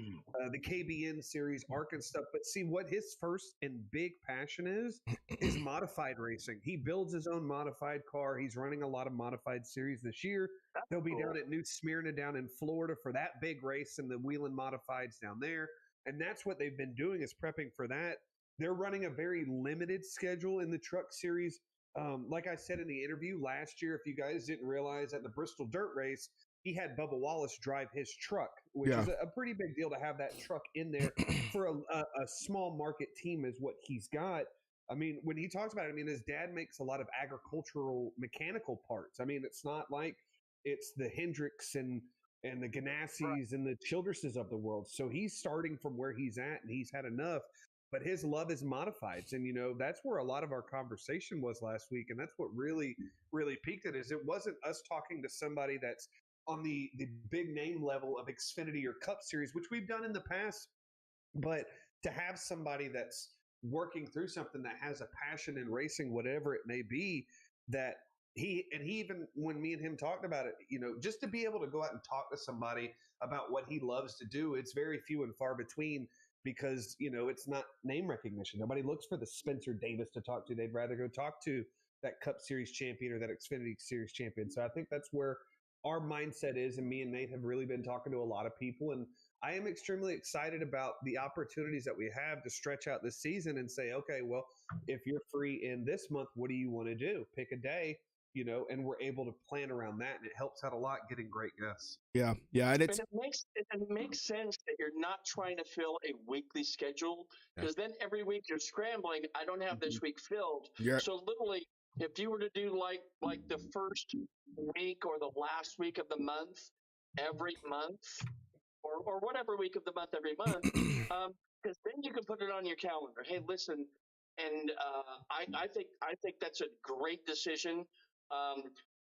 the KBN series, ARC and stuff. But see, what his first and big passion is modified racing. He builds his own modified car. He's running a lot of modified series this year. They'll be down at New Smyrna down in Florida for that big race and the Wheeling Modifieds down there. And that's what they've been doing, is prepping for that. They're running a very limited schedule in the truck series. Like I said in the interview last year, if you guys didn't realize, at the Bristol Dirt Race, he had Bubba Wallace drive his truck, which is a pretty big deal to have that truck in there for a small market team is what he's got. I mean, when he talks about it, I mean, his dad makes a lot of agricultural mechanical parts. I mean, it's not like it's the Hendricks and the Ganassis and the Childresses of the world. So he's starting from where he's at, and he's had enough. But his love is modifieds. And, that's where a lot of our conversation was last week. And that's what really, really piqued it, is it wasn't us talking to somebody that's on the big name level of Xfinity or Cup Series, which we've done in the past. But to have somebody that's working through something that has a passion in racing, whatever it may be, that he even, when me and him talked about it, just to be able to go out and talk to somebody about what he loves to do, it's very few and far between. Because, it's not name recognition. Nobody looks for the Spencer Davis to talk to. They'd rather go talk to that Cup Series champion or that Xfinity Series champion. So I think that's where our mindset is. And me and Nate have really been talking to a lot of people. And I am extremely excited about the opportunities that we have to stretch out this season and say, okay, well, if you're free in this month, what do you want to do? Pick a day, and we're able to plan around that. And it helps out a lot getting great guests. Yeah. And it makes sense that you're not trying to fill a weekly schedule, because then every week you're scrambling. I don't have this week filled. Yeah. So literally, if you were to do like the first week or the last week of the month every month, or whatever week of the month every month, because then you can put it on your calendar. Hey, listen, and I think that's a great decision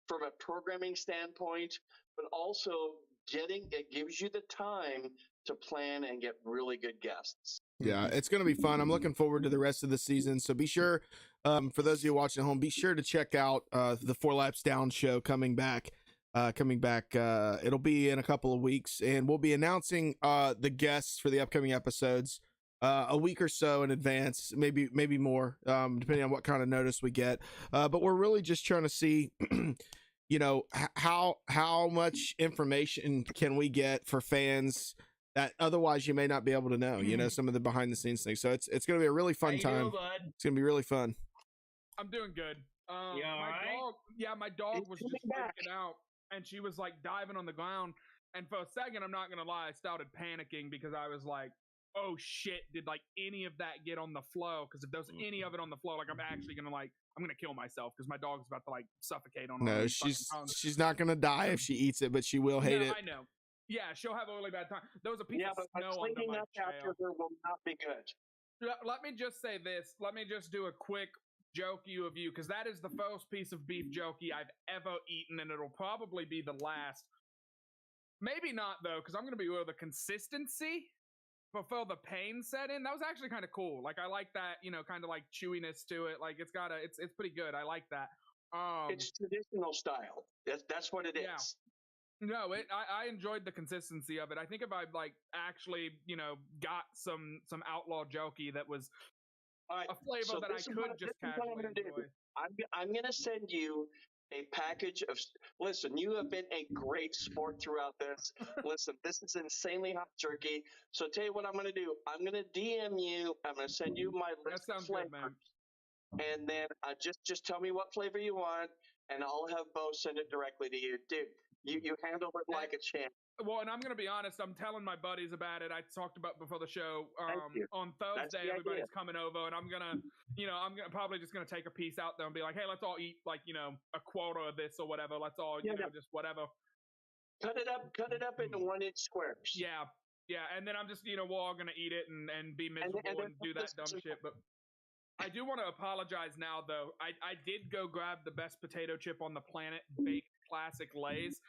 from a programming standpoint, but also it gives you the time to plan and get really good guests. Yeah, it's going to be fun. I'm looking forward to the rest of the season. So be sure, for those of you watching at home, be sure to check out the 4 Laps Down show coming back. It'll be in a couple of weeks, and we'll be announcing the guests for the upcoming episodes a week or so in advance, maybe more, depending on what kind of notice we get. But we're really just trying to see, how much information can we get for fans that otherwise you may not be able to know, some of the behind the scenes things. So it's going to be a really fun time. It's going to be really fun. I'm doing good. My dog was just freaking out, and she was like diving on the ground. And for a second, I'm not going to lie, I started panicking because I was like, oh shit, did like any of that get on the flow? Because if there's any of it on the flow, like I'm actually going to I'm going to kill myself because my dog's about to like suffocate on. No, she's not going to die if she eats it, but she will hate it. I know. Yeah, she'll have a really bad time. There was a piece of snow but under my up after her will not be good. Let me just say this. Let me just do a quick Jerky of you, because that is the first piece of beef jerky I've ever eaten, and it'll probably be the last. Maybe not though, because I'm going to be with the consistency before the pain set in. That was actually kind of cool. Like I like that, kind of like chewiness to it. Like it's pretty good. I like that. It's traditional style. That's what it is. No, I enjoyed the consistency of it. I think if I like actually, got some Outlaw Jerky that was a flavor that I could just casually enjoy. I'm going to send you a package of. Listen, you have been a great sport throughout this. Listen, this is insanely hot jerky. So tell you what I'm going to do. I'm going to DM you. I'm going to send you my list of flavors. Good, man. And then just tell me what flavor you want, and I'll have Bo send it directly to you, dude. You handled it like a champ. Well, and I'm going to be honest, I'm telling my buddies about it. I talked about before the show. On Thursday, everybody's coming over, and I'm going to, I'm probably just going to take a piece out there and be like, hey, let's all eat like, a quarter of this or whatever. Let's all, just whatever. Cut it up into 1-inch squares. Yeah. Yeah. And then I'm just, we're all going to eat it and be miserable and do that dumb shit. But I do want to apologize now, though. I did go grab the best potato chip on the planet, baked classic Lay's,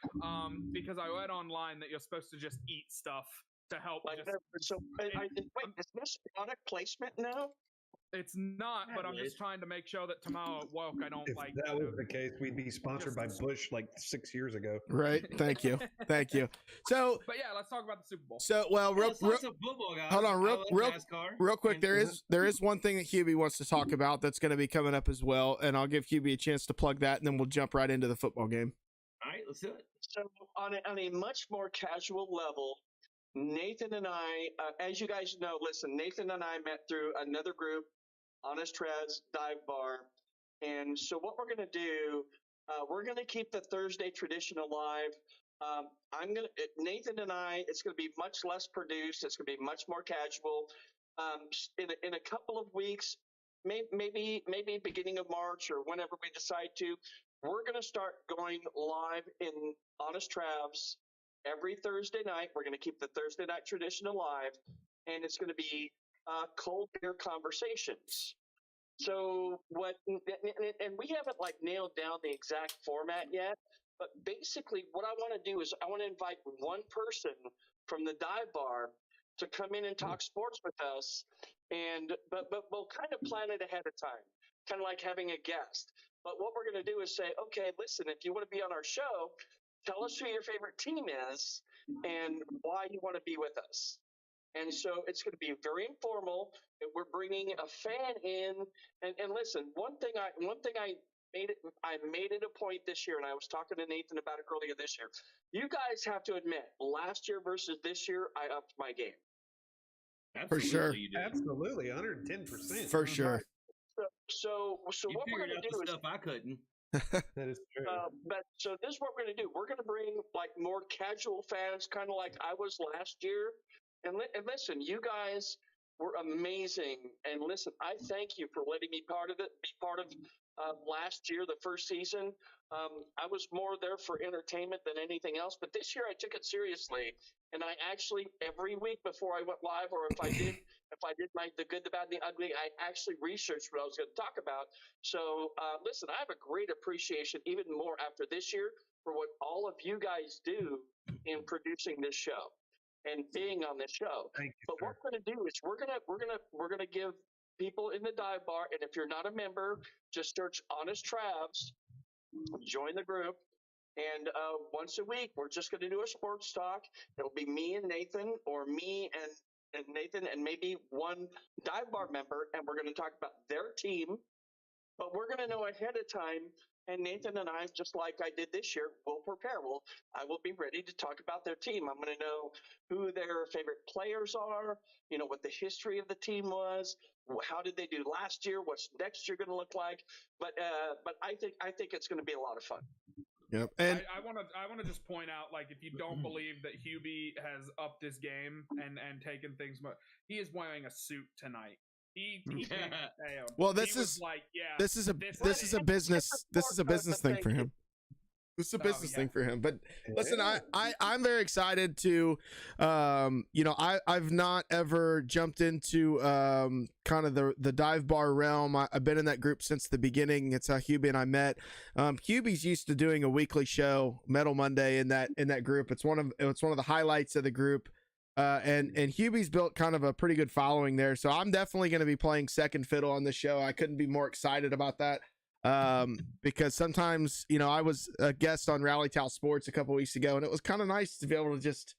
because I read online that you're supposed to just eat stuff to help. Wait, is this product placement now? It's not, but I'm just trying to make sure that tomorrow at work I don't If like. that was the case, we'd be sponsored by Bush like 6 years ago. Right. Thank you. Thank you. So, But yeah, let's talk about the Super Bowl. so well, real, Let's talk some football, guys. hold on, I love NASCAR. real quick. And- There is one thing that Hubie wants to talk about that's going to be coming up as well, and I'll give Hubie a chance to plug that, and then we'll jump right into the football game. All right, let's do it. So on a much more casual level, Nathan and I, as you guys know, listen, Nathan and I met through another group, Honest Trez Dive Bar. And so what we're going to do, we're going to keep the Thursday tradition alive. Nathan and I, it's going to be much less produced. It's going to be much more casual. In a couple of weeks, maybe beginning of March or whenever we decide to, we're going to start going live in Honest Travs every Thursday night. We're going to keep the Thursday night tradition alive, and it's going to be cold beer conversations. So and we haven't like nailed down the exact format yet, but basically what I want to do is I want to invite one person from the dive bar to come in and talk sports with us, but we'll kind of plan it ahead of time, kind of like having a guest. But what we're going to do is say, okay, listen, if you want to be on our show, tell us who your favorite team is and why you want to be with us. And so it's going to be very informal. We're bringing a fan in, and listen. One thing I made it a point this year, and I was talking to Nathan about it earlier this year. You guys have to admit, last year versus this year, I upped my game. For sure. You did. Absolutely, 110%. For sure. So You what we're figured going out to do the is, stuff I couldn't. That is true. but so this is what we're going to do. We're going to bring like more casual fans, kind of like I was last year. And listen, you guys were amazing. And listen, I thank you for letting me be part of last year, the first season. I was more there for entertainment than anything else. But this year I took it seriously. And I actually, every week before I went live, or if I did the good, the bad, and the ugly, I actually researched what I was going to talk about. So listen, I have a great appreciation, even more after this year, for what all of you guys do in producing this show and being on this show. Thank you, But sir. what we're going to do is we're gonna give people in the dive bar, and if you're not a member, just search Honest Travs, join the group, and once a week we're just going to do a sports talk. It'll be me and Nathan, or me and Nathan and maybe one dive bar member, and we're going to talk about their team. But we're going to know ahead of time, and Nathan and I, just like I did this year, will prepare. I will be ready to talk about their team. I'm going to know who their favorite players are, what the history of the team was, how did they do last year, what's next year going to look like. But I think it's going to be a lot of fun. Yep. And I want to just point out, like, if you don't believe that Hubie has upped his game and taken things, he is wearing a suit tonight. He well, this is a business thing for him. This is a business thing for him. But listen, I'm very excited to, I've not ever jumped into kind of the dive bar realm. I've been in that group since the beginning. It's how Hubie and I met. Hubie's used to doing a weekly show, Metal Monday, in that group. It's one of the highlights of the group. And Hubie's built kind of a pretty good following there. So I'm definitely going to be playing second fiddle on the show. I couldn't be more excited about that. Because sometimes, I was a guest on Rally Towel Sports a couple weeks ago, and it was kind of nice to be able to just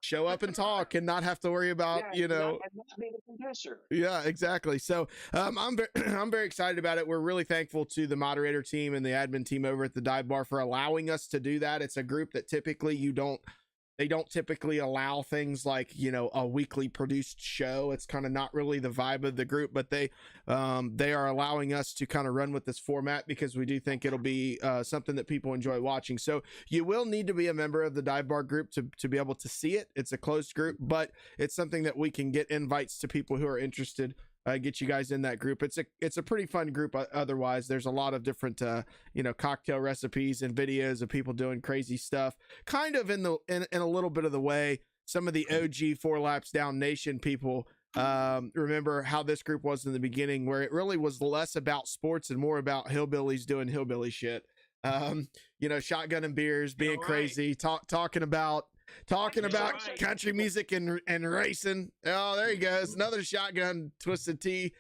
show up and talk and not have to worry about, and not being a producer. Yeah, exactly. So I'm very excited about it. We're really thankful to the moderator team and the admin team over at the dive bar for allowing us to do that. It's a group that typically they don't typically allow things like, a weekly produced show. It's kind of not really the vibe of the group, but they are allowing us to kind of run with this format because we do think it'll be something that people enjoy watching. So you will need to be a member of the dive bar group to be able to see it. It's a closed group, but it's something that we can get invites to people who are interested. Get you guys in that group. It's a pretty fun group. Otherwise, there's a lot of different cocktail recipes and videos of people doing crazy stuff, kind of in a little bit of the way some of the OG 4 Laps Down Nation people remember how this group was in the beginning, where it really was less about sports and more about hillbillies doing hillbilly shit. Shotgun and beers, being crazy, talking about talking That's about right. country music and racing. Oh, there he goes. Another shotgun, Twisted Tea.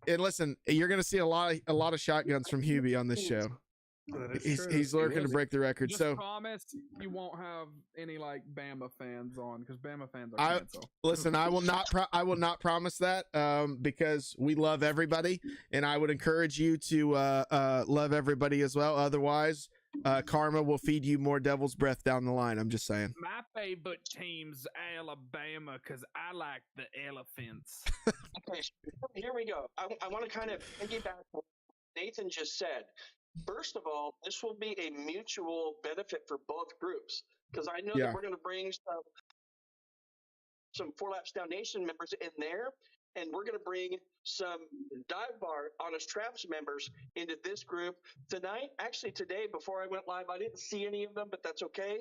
And listen, you're going to see a lot of shotguns from Hubie on this show. That is true. He's lurking to Really. break the record. Just So promise you won't have any like Bama fans on because Bama fans are I canceled. listen. I will not promise that because we love everybody, and I would encourage you to love everybody as well. Otherwise, karma will feed you more devil's breath down the line. I'm just saying. My favorite team's Alabama because I like the elephants. Okay, so here we go. I want to kind of piggyback what Nathan just said. First of all, this will be a mutual benefit for both groups because I know Yeah. that we're going to bring some Four Laps Down Nation members in there, and we're going to bring some Dive Bar Honest Traps members into this group tonight. Actually, today before I went live, I didn't see any of them, but that's okay.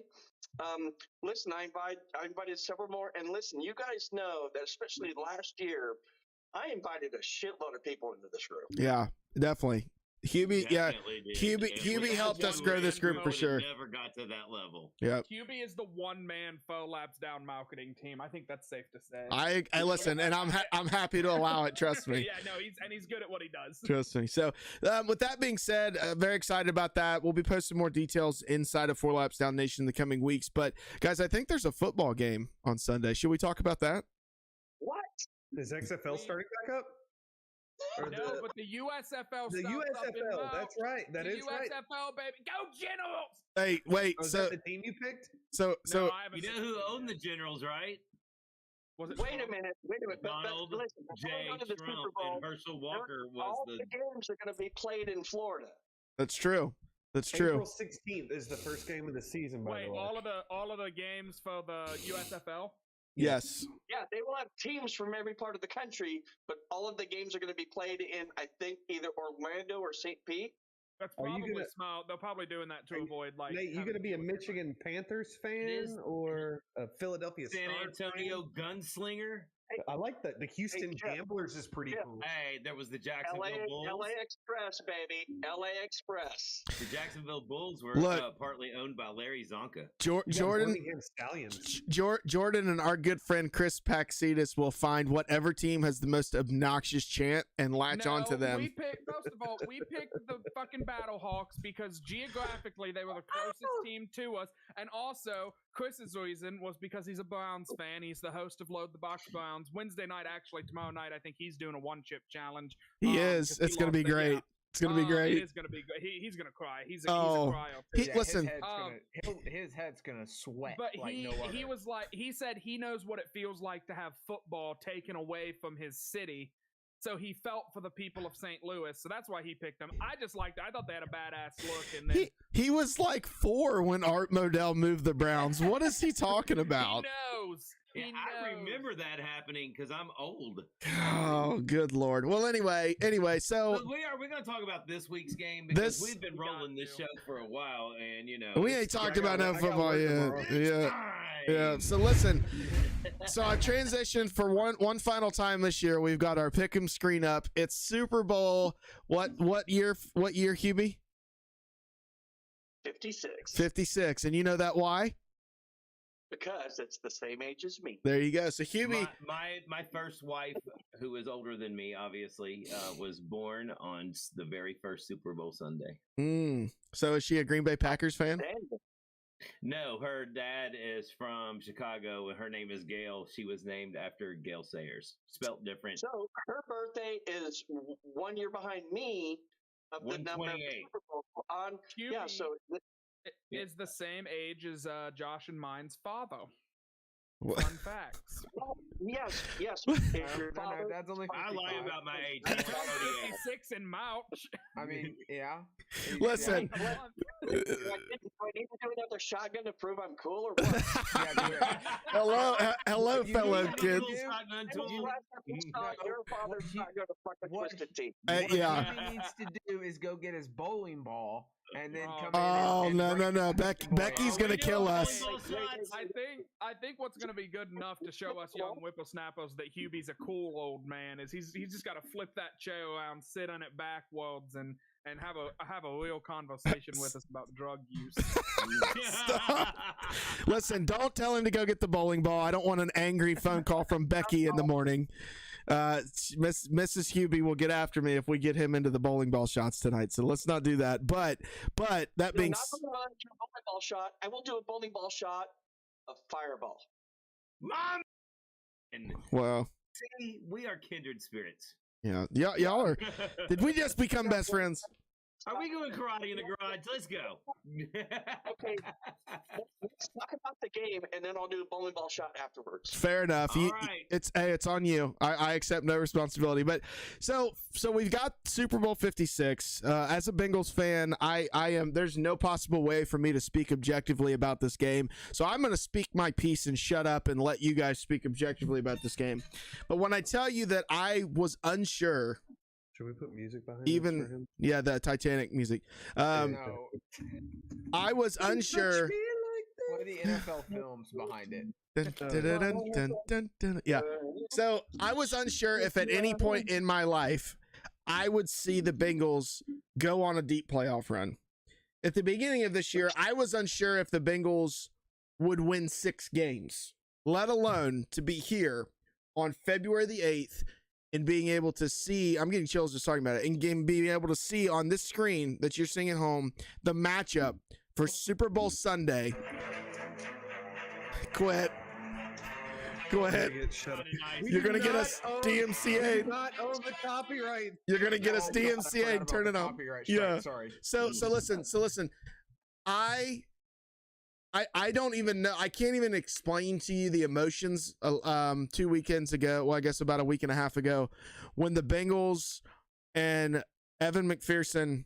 Listen, I invited several more, and listen, you guys know that especially last year, I invited a shitload of people into this group. Yeah, definitely. Hubie, Definitely did. Hubie- And Hubie without helped us one grow this man, group we for would've sure. Never got to that level. Yep. QB is the one-man faux laps down marketing team. I think that's safe to say. I listen, and I'm happy to allow it. Trust me. Yeah, no, he's good at what he does. Trust me. So, with that being said, very excited about that. We'll be posting more details inside of Four Laps Down Nation in the coming weeks. But guys, I think there's a football game on Sunday. Should we talk about that? What? Is XFL starting back up? Or No, but the USFL. the starts up in USFL. March. That's right. That the is right. USFL, baby. Go Generals! Hey, wait. Oh, is So, that the team you picked? so No, I haven't You know seen who it owned the yet. Generals, right? Was it Wait a minute. But Donald listen, before we J. go to the Super Trump Bowl, and Herschel Walker all was the games are going to be played in Florida. that's true. That's true. April 16th is the first game of the season, by Wait, the way. all of the games for the USFL? Yes. Yeah, they will have teams from every part of the country, but all of the games are going to be played in, I think, either Orlando or St. Pete. That's Are you probably gonna- smart. They're probably doing that to Are you- avoid like. Nate, you having going to be a to- Michigan Panthers is. fan or a Philadelphia San Stars Antonio fan? Gunslinger. I like that. The Houston Jeff. Gamblers is pretty Jeff. cool. Hey, there was the Jacksonville Bulls. LA Express, baby. LA Express. The Jacksonville Bulls were Look. partly owned by Larry Zonka. You got Jordan. Birmingham Stallions. Jordan and our good friend Chris Paxitas will find whatever team has the most obnoxious chant and latch onto them. First of all, we picked the fucking Battlehawks because geographically they were the closest team to us, and also Chris's reason was because he's a Browns fan. He's the host of Load the Box Browns. Wednesday night, actually, tomorrow night, I think he's doing a one-chip challenge. He is. 'cause he It's going to be lost it, great. yeah. It's going to be It great. is going to be good. He's going to cry. He's Oh. a crier. He- Yeah, listen. his head's gonna sweat. But like he no other. he was like he said he knows what it feels like to have football taken away from his city. So he felt for the people of St. Louis. So that's why he picked them. I just liked it. I thought they had a badass look. And then He was like 4 when Art Modell moved the Browns. What is he talking about? he knows. Yeah, He I knows. remember that happening because I'm old. Oh, good Lord. Well, anyway, so But we're going to talk about this week's game because This- we've been rolling this show for a while, and we ain't talked about no I got football work yet. tomorrow. Yeah. So listen. So I transitioned for one final time this year. We've got our pick'em screen up. It's Super Bowl. What year? What year, Hubie? 56. 56. And you know that why? Because it's the same age as me. There you go. So Hubie. My first wife, who is older than me, obviously, was born on the very first Super Bowl Sunday. So is she a Green Bay Packers fan? And No, her dad is from Chicago, and her name is Gail. She was named after Gail Sayers, spelt different. so her birthday is 1 year behind me of the number of the 128. Super Bowl on. Yeah, QB so is the same age as Josh and mine's father. What? Fun facts. yes. No, Your father- that's only I lie 55. about my age. He I'm turned 38. 56 in March. I mean, yeah. Listen. Do I need to do another shotgun to prove I'm cool or what? Hello, You fellow need to kids. give- Shotgun And tool. you have to stop your father's What you- not going to fucking what twisted teeth. Hey, What yeah. he needs to do is go get his bowling ball and then Oh, come Oh, in. And no. Becky's going to kill us. I think what's going to be good enough to show us young whippersnappers that Hubie's a cool old man is he's just got to flip that chair around, sit on it backwards, and have a real conversation with us about drug use. Stop. Listen, don't tell him to go get the bowling ball. I don't want an angry phone call from Becky in the morning. Mrs. Hubie will get after me if we get him into the bowling ball shots tonight. So let's not do that. But that being not going to run into a bowling ball shot. I will do a bowling ball shot of fireball. Mom. And well, see, we are kindred spirits. yeah, y'all are. Did we just become best friends? Are we going karate in the garage? Let's go. Okay, let's talk about the game, and then I'll do a bowling ball shot afterwards. Fair enough. All right. It's on you. I accept no responsibility. But so we've got Super Bowl 56. As a Bengals fan, I am. There's no possible way for me to speak objectively about this game. So I'm going to speak my piece and shut up and let you guys speak objectively about this game. But when I tell you that I was unsure. Should we put music behind this for him? Yeah, the Titanic music. No. I was unsure. What are the NFL films behind it? Yeah. So I was unsure if at any point in my life I would see the Bengals go on a deep playoff run. At the beginning of this year, I was unsure if the Bengals would win 6 games, let alone to be here on February the 8th and being able to see, I'm getting chills just talking about it, and being able to see on this screen that you're seeing at home the matchup for Super Bowl Sunday. Quit. Go ahead. You're going to get us DMCA. Not own the copyright. You're going to get us DMCA and turn it on. Yeah. Sorry. So listen. I don't even know. I can't even explain to you the emotions 2 weekends ago. Well, I guess about a week and a half ago when the Bengals and Evan McPherson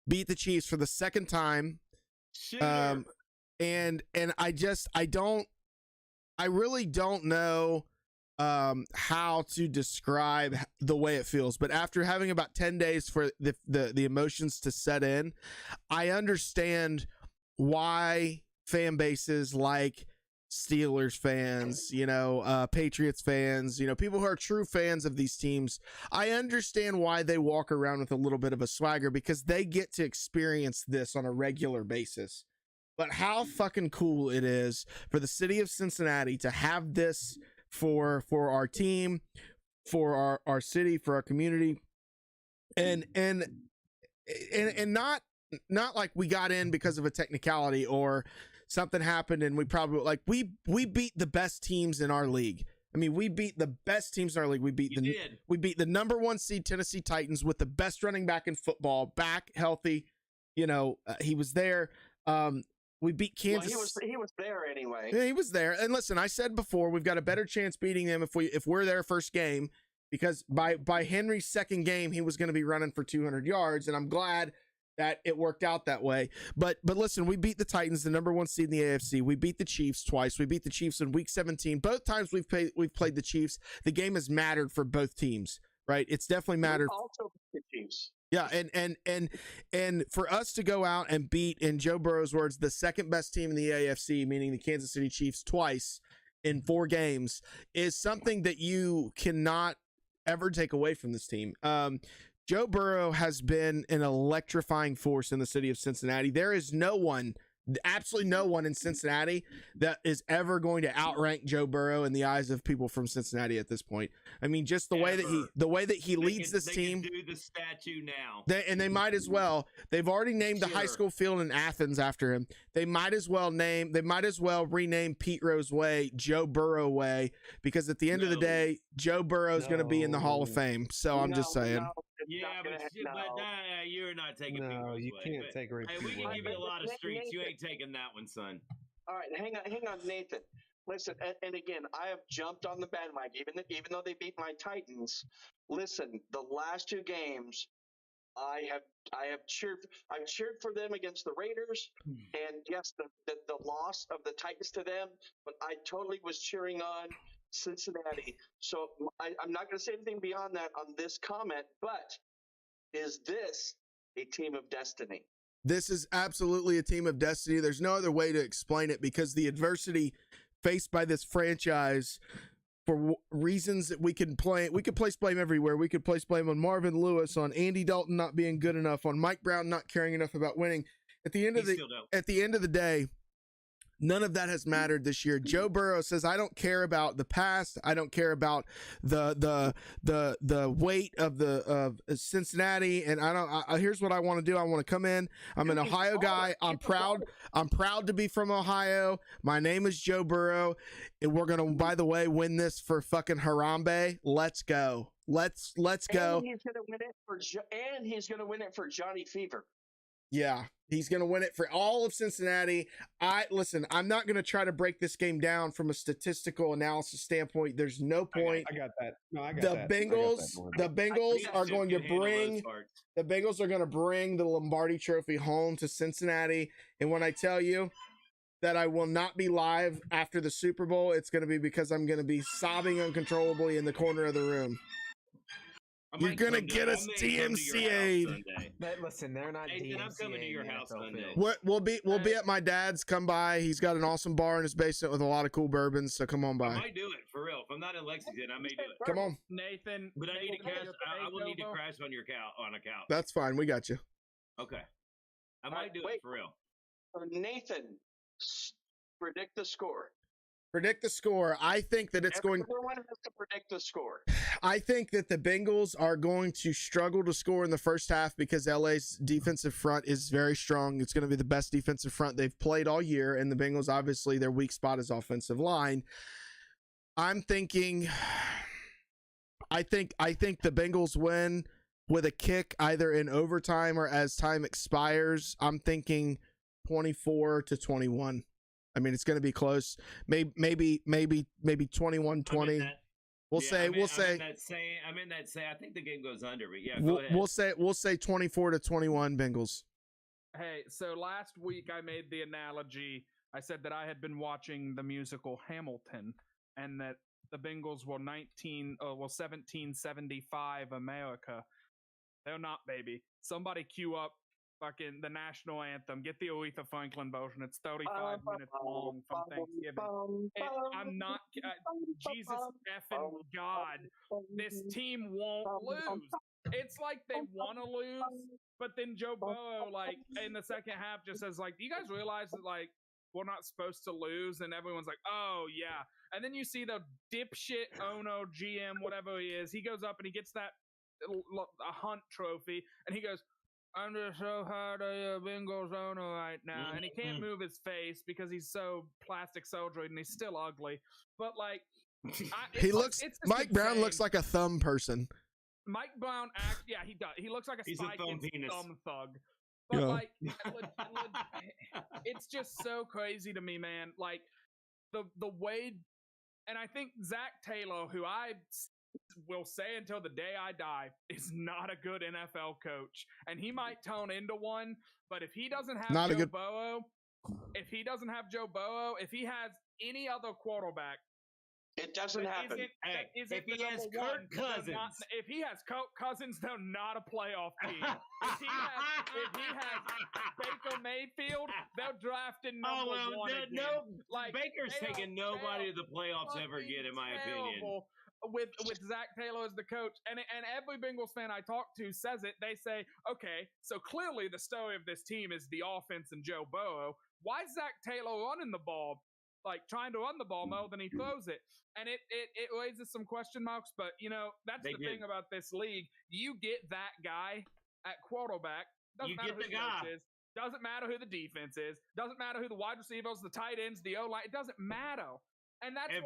beat the Chiefs for the second time. And I really don't know how to describe the way it feels, but after having about 10 days for the emotions to set in, I understand why fan bases like Steelers fans, Patriots fans, people who are true fans of these teams, I understand why they walk around with a little bit of a swagger because they get to experience this on a regular basis. But how fucking cool it is for the city of Cincinnati to have this for our team, for our city, for our community, and not like we got in because of a technicality or something happened and we probably we beat the best teams in our league. I mean, we beat the best teams in our league. We beat the number 1 seed Tennessee Titans with the best running back in football, back healthy. He was there. We beat Kansas. Well, he was there anyway. Yeah, he was there. And listen, I said before, we've got a better chance beating them if we're their first game, because by Henry's second game, he was going to be running for 200 yards, and I'm glad that it worked out that way. But listen, we beat the Titans, the number 1 seed in the AFC. We beat the Chiefs twice. We beat the Chiefs in Week 17. Both times we've played the Chiefs. The game has mattered for both teams, right? It's definitely mattered. Also the Chiefs. Yeah, and for us to go out and beat, in Joe Burrow's words, the second best team in the AFC, meaning the Kansas City Chiefs, twice in 4 games, is something that you cannot ever take away from this team. Joe Burrow has been an electrifying force in the city of Cincinnati. There is absolutely no one in Cincinnati that is ever going to outrank Joe Burrow in the eyes of people from Cincinnati at this point. I mean, just the way that he leads this team. They can do the statue now. They might as well. They've already named the high school field in Athens after him. They might as well rename Pete Rose Way Joe Burrow Way, because at the end of the day, Joe Burrow is going to be in the Hall of Fame. So I'm just saying. You're not taking Pete Rose you Way, can't take Ray. Hey, we can give you a lot of streets. You ain't taking that one, son. All right, hang on, Nathan. Listen, and again, I have jumped on the bandwagon, even though they beat my Titans. Listen, the last 2 games, I have cheered for them against the Raiders, and yes, the loss of the Titans to them, but I totally was cheering on Cincinnati. So I'm not going to say anything beyond that on this comment, but is this a team of destiny? This is absolutely a team of destiny. There's no other way to explain it because the adversity faced by this franchise for reasons that we could place blame everywhere. We could place blame on Marvin Lewis, on Andy Dalton not being good enough, on Mike Brown not caring enough about winning. At the end of the day, none of that has mattered this year. Joe Burrow says, I don't care about the past. I don't care about the weight of Cincinnati. And here's what I want to do. I want to come in. I'm an Ohio guy. I'm proud to be from Ohio. My name is Joe Burrow. And we're going to, by the way, win this for fucking Harambe. Let's go. Let's go. And he's going to win it for Johnny Fever. Yeah, he's going to win it for all of Cincinnati. I'm not going to try to break this game down from a statistical analysis standpoint. There's no point. I got that. No, I got the that. Bengals are going to bring the Lombardi Trophy home to Cincinnati. And when I tell you that I will not be live after the Super Bowl, it's going to be because I'm going to be sobbing uncontrollably in the corner of the room. You're gonna get us DMCA'd. Listen, they're not DMCA'd. I'm coming to your house Sunday. We'll be at my dad's. Come by. He's got an awesome bar in his basement with a lot of cool bourbons. So come on by. I might do it for real. If I'm not in Lexington, I may do it. Come on, Nathan. But I need to crash. I will need to crash on your on a couch. That's fine. We got you. Okay. I might do it for real. Nathan, predict the score. Predict the score. I think that Everyone has to predict the score. I think that the Bengals are going to struggle to score in the first half because LA's defensive front is very strong. It's going to be the best defensive front they've played all year, and the Bengals, obviously, their weak spot is offensive line. I'm thinking, I think the Bengals win with a kick either in overtime or as time expires. I'm thinking 24-21. I mean, it's going to be close. Maybe 21-20. We'll say. I'm in that same. I think the game goes under, but yeah, go ahead. We'll say 24-21 Bengals. Hey, so last week I made the analogy. I said that I had been watching the musical Hamilton, and that the Bengals were 1775 America. They're not, baby. Somebody cue up fucking the national anthem. Get the Aretha Franklin version. It's 35 minutes long from Thanksgiving. I'm not Jesus effing God. This team won't lose. It's like they want to lose, but then Joe Burrow, like in the second half, just says, like, do you guys realize that, like, we're not supposed to lose? And everyone's like, oh yeah. And then you see the dipshit Ono GM, whatever he is. He goes up and he gets that a Hunt trophy, and he goes, I'm just so hard of Bengals owner right now. And he can't move his face because he's so plastic surgery and he's still ugly. But, like, Mike Brown looks like a thumb person. Mike Brown he does. He looks like a spike thumb thug. But, yeah. Like, it's just so crazy to me, man. Like, the way, and I think Zach Taylor, who I will say until the day I die, is not a good NFL coach, and he might tone into one. But if he doesn't have Joe Burrow, if he has any other quarterback, it doesn't happen. If he has Kirk Cousins, if he has Kirk Cousins, they're not a playoff team. If he has Baker Mayfield, they're drafting number one again. No, like, Baker's taking nobody to the playoffs ever again, in my opinion. With Zach Taylor as the coach, and every Bengals fan I talk to says it. They say, okay, so clearly the story of this team is the offense and Joe Burrow. Why is Zach Taylor running the ball, like trying to run the ball more than he throws it? And it raises some question marks, but that's the thing about this league. You get that guy at quarterback. Doesn't matter who the coach is. Doesn't matter who the defense is. Doesn't matter who the wide receivers, the tight ends, the O-line. It doesn't matter. And that's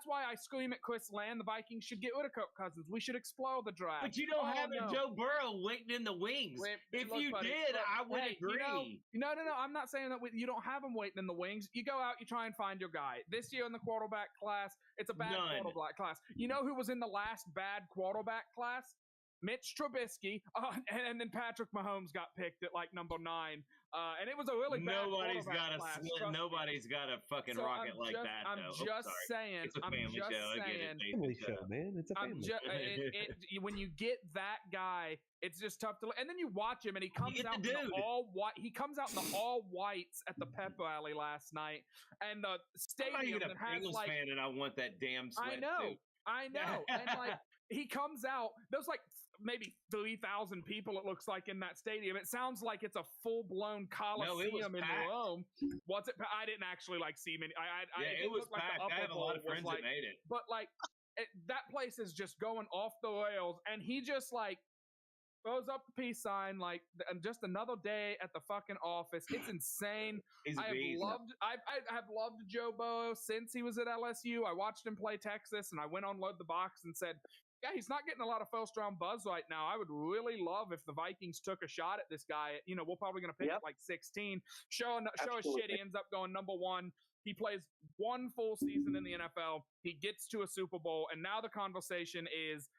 why I scream at Chris Land. The Vikings should get rid of Kirk Cousins. We should explore the draft. But you don't have a Joe Burrow waiting in the wings. If you did, I would agree. No. I'm not saying that you don't have him waiting in the wings. You go out, you try and find your guy. This year in the quarterback class, it's a bad quarterback class. You know who was in the last bad quarterback class? Mitch Trubisky, and then Patrick Mahomes got picked at like number 9. And it was a really bad Nobody's quarterback got a class, slit. trust me. Nobody's got a fucking So rocket like that. I'm though. just Sorry. saying. It's a I'm family just show. I get it. saying. Nathan, Family shut show, up. man. It's a I'm family. just when you get that guy, it's just tough to. And then you watch him, and he comes get out in the the dude. all white. He comes out in the all whites at the pep rally last night, and the I'm not stadium even a that has Bengals like fan, and I want that damn I sweatsuit. know, and like he comes out. There's like maybe 3,000 people. It looks like in that stadium. It sounds like it's a full blown Coliseum in packed. Rome. Was it? I didn't actually like see many. Yeah, it was like packed. I have a lot of friends that made it. But like that place is just going off the rails, and he just like throws up the peace sign like just another day at the fucking office. It's insane. He's a beast. I have loved Joe Burrow since he was at LSU. I watched him play Texas, and I went on Load the Box and said, yeah, he's not getting a lot of first round buzz right now. I would really love if the Vikings took a shot at this guy. You know, we're probably going to pick it like 16. Show a shit. He ends up going number one. He plays one full season in the NFL. He gets to a Super Bowl, and now the conversation is,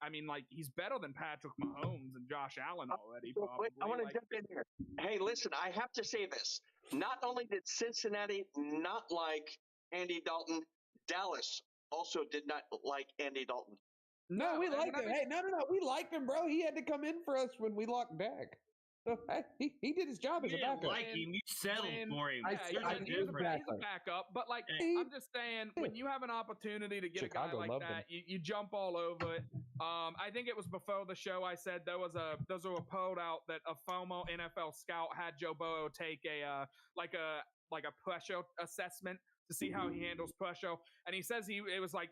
I mean, like, he's better than Patrick Mahomes and Josh Allen already. Probably. I want to jump in here. Hey, listen, I have to say this. Not only did Cincinnati not like Andy Dalton, Dallas also did not like Andy Dalton. No, we like him. Hey, no. We like him, bro. He had to come in for us when we locked Dak. So hey, he did his job as a backup. Like him, you settled for him. He's a backup. But like, I'm just saying, when you have an opportunity to get Chicago a guy like that, you jump all over it. I think it was before the show. I said there was a report out that a former NFL scout had Joe Burrow take a pressure assessment to see how he handles pressure, and he says it was like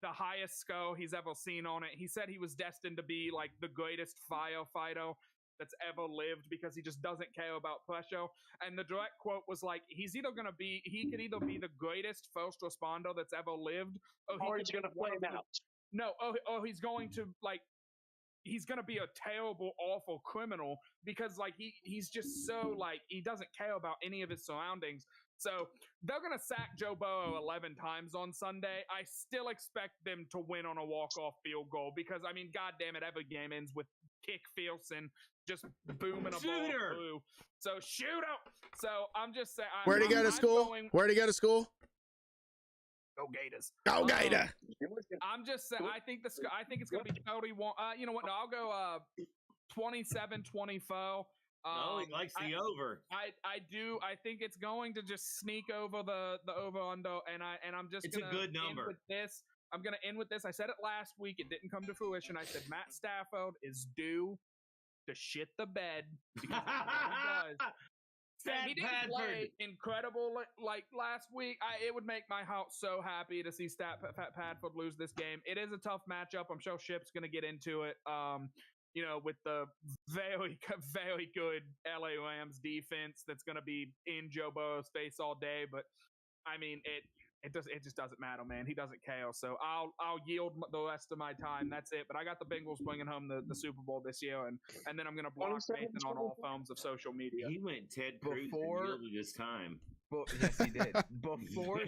the highest score he's ever seen on it. He said he was destined to be like the greatest firefighter that's ever lived because he just doesn't care about pressure. And the direct quote was like, he could either be the greatest first responder that's ever lived, or he's going to play him out. No, or he's going to he's going to be a terrible, awful criminal because like he's just so like he doesn't care about any of his surroundings. So they're going to sack Joe Burrow 11 times on Sunday. I still expect them to win on a walk-off field goal because, I mean, God damn it, every game ends with kick Fielson just booming a ball through. So shoot out. So I'm just saying. Where'd he go to school? Where'd he go to school? Go Gators. Go Gator. I'm just saying. I think it's going to be 31. You know what? No, I'll go 27-24. He likes the over. I do. I think it's going to just sneak over the over under, and I'm just. It's a good number. With this, I'm going to end with this. I said it last week. It didn't come to fruition. I said Matt Stafford is due to shit the bed because he does. And he didn't play incredible like last week. It would make my heart so happy to see Padford lose this game. It is a tough matchup. I'm sure Ship's going to get into it. You know, with the very, very good LA Rams defense that's going to be in Joe Burrow's face all day. But I mean, it just doesn't matter, man. He doesn't care. So I'll yield the rest of my time. That's it. But I got the Bengals bringing home the Super Bowl this year, and then I'm going to block Nathan on all forms of social media. He went Ted Cruz and yielded his time. Yes, he did. Before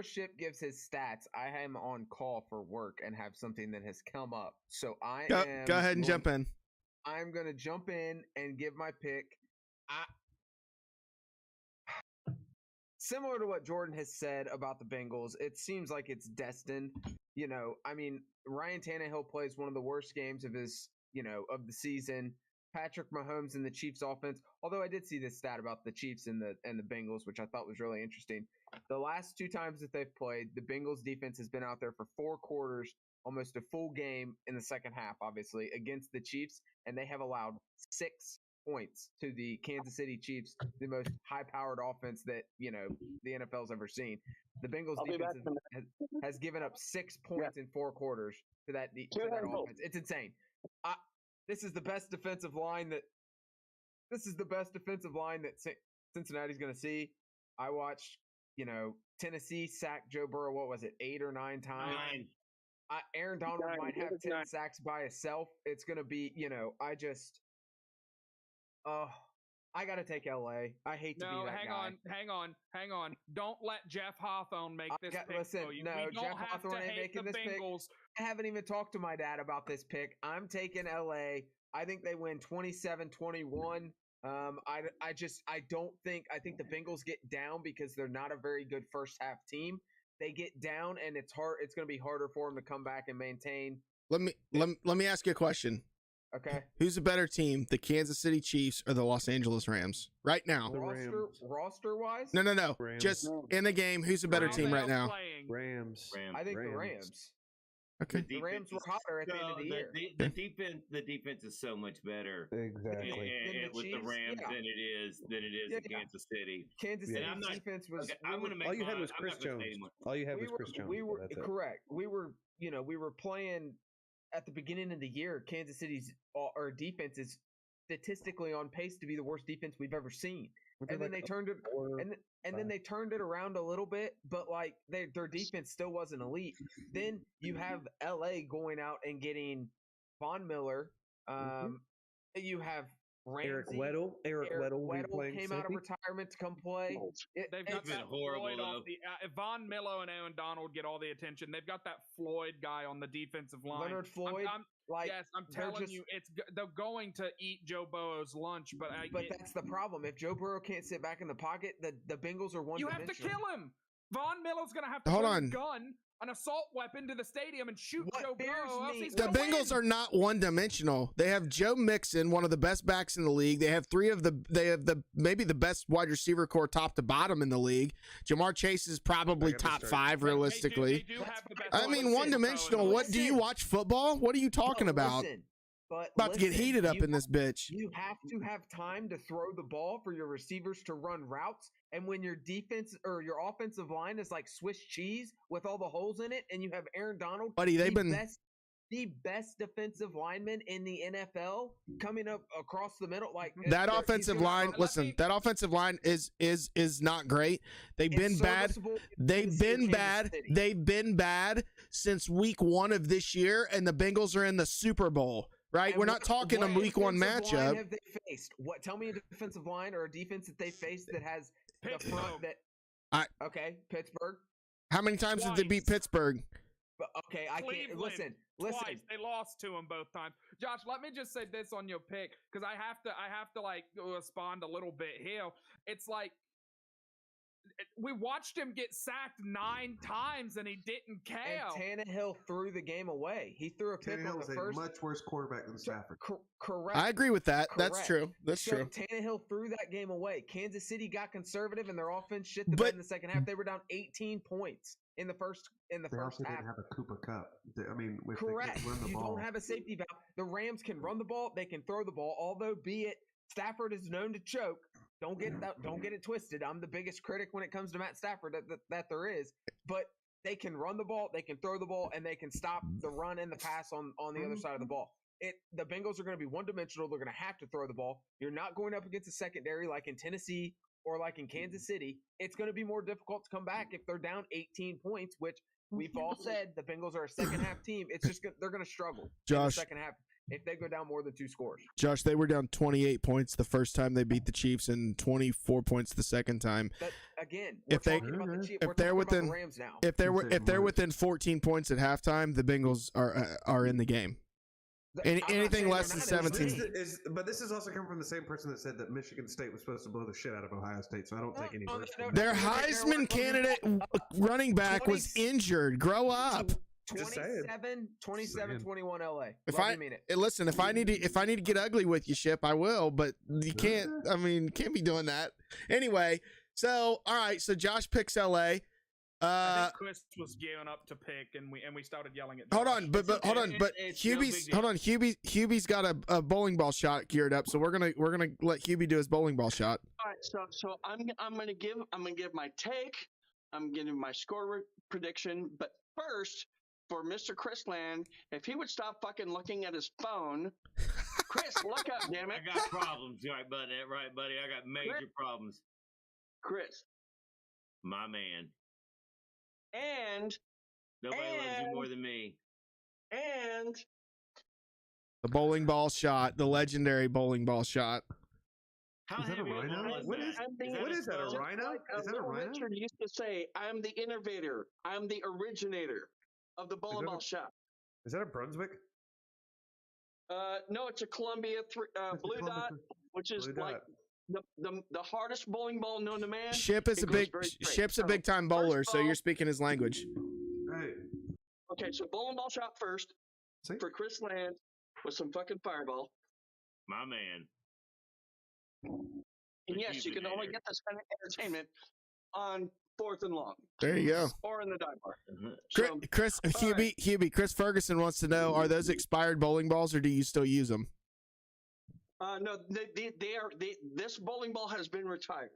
Ship gives his stats, I am on call for work and have something that has come up. So go ahead and jump in. I'm going to jump in and give my pick. Similar to what Jordan has said about the Bengals, it seems like it's destined. You know, I mean, Ryan Tannehill plays one of the worst games of his, of the season. Patrick Mahomes and the Chiefs offense, although I did see this stat about the Chiefs and the Bengals, which I thought was really interesting. The last two times that they've played, the Bengals defense has been out there for 4 quarters, almost a full game in the second half, obviously, against the Chiefs, and they have allowed 6 points to the Kansas City Chiefs, the most high-powered offense that, the NFL's ever seen. The Bengals defense has given up 6 points in 4 quarters to that offense. It's insane. This is the best defensive line that Cincinnati's going to see. I watched, Tennessee sack Joe Burrow. What was it, 8 or 9 times? 9. Aaron Donald might have 10 sacks by himself. It's going to be, I got to take LA. I hate to be that guy. Hang on. Don't let Jeff Hawthorne make this pick for you. No, Jeff Hawthorne ain't making this pick. I haven't even talked to my dad about this pick. I'm taking LA I think they win 27-21. I think the Bengals get down because they're not a very good first half team. They get down and it's hard. It's going to be harder for them to come back and maintain. Let me ask you a question. Okay. Who's a better team, the Kansas City Chiefs or the Los Angeles Rams right now? Roster wise? No. Rams. Just in the game, who's a better How team they right are now? playing. Rams. I think the Rams. Rams. Okay. The Rams were hotter at the end of the year. The defense is so much better. Exactly. With the Chiefs? Rams Yeah. than it is in Kansas City. Kansas And City's I'm not- defense was. Okay, I'm going to make All you had fun- was I'm Chris not gonna say Jones. anymore. All you had was Chris Jones. We were That's it. correct. We were playing at the beginning of the year. Kansas City's our defense is statistically on pace to be the worst defense we've ever seen. And then they turned it and then they turned it around a little bit, but like their defense still wasn't elite. Then you have LA going out and getting Von Miller. You have Ramsey. Eric Weddle came out of retirement to come play. They've got It's been that horrible, Floyd off though. the Von Miller and Aaron Donald get all the attention. They've got that Floyd guy on the defensive line. Leonard Floyd. I'm telling you, they're going to eat Joe Burrow's lunch. But that's the problem. If Joe Burrow can't sit back in the pocket, the Bengals are one. You have to kill him. Von Miller's going to have to Hold bring on. a gun, an assault weapon to the stadium and shoot What Joe fears Burrow. Else me- he's The gonna Bengals win. are not one-dimensional. They have Joe Mixon, one of the best backs in the league. They have maybe the best wide receiver core top to bottom in the league. Jamar Chase is probably I gotta top start. 5 realistically. They do have the best I wide mean, receiver one-dimensional. throw in the What do you Listen. watch football? What are you talking about? About to get heated up in this bitch. You have to have time to throw the ball for your receivers to run routes. And when your defense or your offensive line is like Swiss cheese with all the holes in it, and you have Aaron Donald, Buddy, they've been the best defensive lineman in the NFL coming up across the middle. Like that he's offensive gonna- line. Listen, that offensive line is not great. They've been bad. serviceable They've in been Kansas bad. City. They've been bad since week 1 of this year, and the Bengals are in the Super Bowl. Right? And We're not what- talking a what week 1 defensive line matchup. have they faced? What? Tell me a defensive line or a defense that they faced that has the Pittsburgh. front that. Okay, Pittsburgh. How many times did they beat Twice. Pittsburgh? But okay, I can't Cleveland, listen. Twice. They lost to him both times. Josh, let me just say this on your pick because I have to like respond a little bit here. It's like we watched him get sacked 9 times and he didn't care. And Tannehill threw the game away. He threw a pick on Tannehill is the a first. much worse quarterback than Stafford. Correct. I agree with that. That's Correct. true. That's So true. Tannehill threw that game away. Kansas City got conservative and their offense shit the But- bed in the second half. They were down 18 points in the first They also half. didn't have a Cooper Cup. I mean, if Correct. they can run the You ball. don't have a safety valve. The Rams can run the ball. They can throw the ball. Although, be it Stafford is known to choke. Don't get it twisted. I'm the biggest critic when it comes to Matt Stafford that there is. But they can run the ball. They can throw the ball, and they can stop the run and the pass on the other side of the ball. The Bengals are going to be one-dimensional. They're going to have to throw the ball. You're not going up against a secondary like in Tennessee or like in Kansas City. It's going to be more difficult to come back if they're down 18 points, which we've all said the Bengals are a second-half team. It's just they're going to struggle in the Josh. second half if they go down more than 2 scores. Josh, they were down 28 points the first time they beat the Chiefs and 24 points the second time. But again, If they- talking about the Chiefs, if we're they're talking within- about the Rams now. If they're within 14 points at halftime, the Bengals are in the game. I'm not anything saying less they're than not in the 17. game. But this is also coming from the same person that said that Michigan State was supposed to blow the shit out of Ohio State, so I don't take any No, mercy. no, no, Their no, Heisman candidate running back was injured. Grow up. Just saying. 27-21 LA. If Love I to mean it. listen, if I need to get ugly with you, Ship, I will. But you can't. I mean, can't be doing that. Anyway, so all right. So Josh picks LA. I think Chris was gearing up to pick, and we started yelling at. Hold Josh. on, but hold on, but it's no Hubie's big hold on. Hubie's got a bowling ball shot geared up, so we're gonna let Hubie do his bowling ball shot. All right, so I'm gonna give my take. I'm giving my score prediction, but first for Mr. Chris Land, if he would stop fucking looking at his phone, Chris, look up, damn I it, got problems, right, buddy? Right, buddy. I got major problems. Chris, My man. and Nobody loves you more than me. The bowling ball shot, the legendary bowling ball shot. How Is that a heavy rhino? was What that? is- what is that, a skull? rhino? like Is that a Little rhino? Richard used to say, I'm the innovator, I'm the originator of the bowling that ball a- shot. Is that a Brunswick? No, it's a Columbia It's a Blue Columbia Dot, which is Blue like Dot. the hardest bowling ball known to man. Ship is It a goes big very straight. Ship's a So, big time bowler, first so you're ball- speaking his language. Right. Okay, so bowling ball shot first See? for Chris Land with some fucking fireball. My man. And yes, you can only get this kind of entertainment on 4th and long. There you go. Or in the dive bar. Chris, So, Hubie, Chris Ferguson wants to know: are those expired bowling balls, or do you still use them? no, they are. This bowling ball has been retired.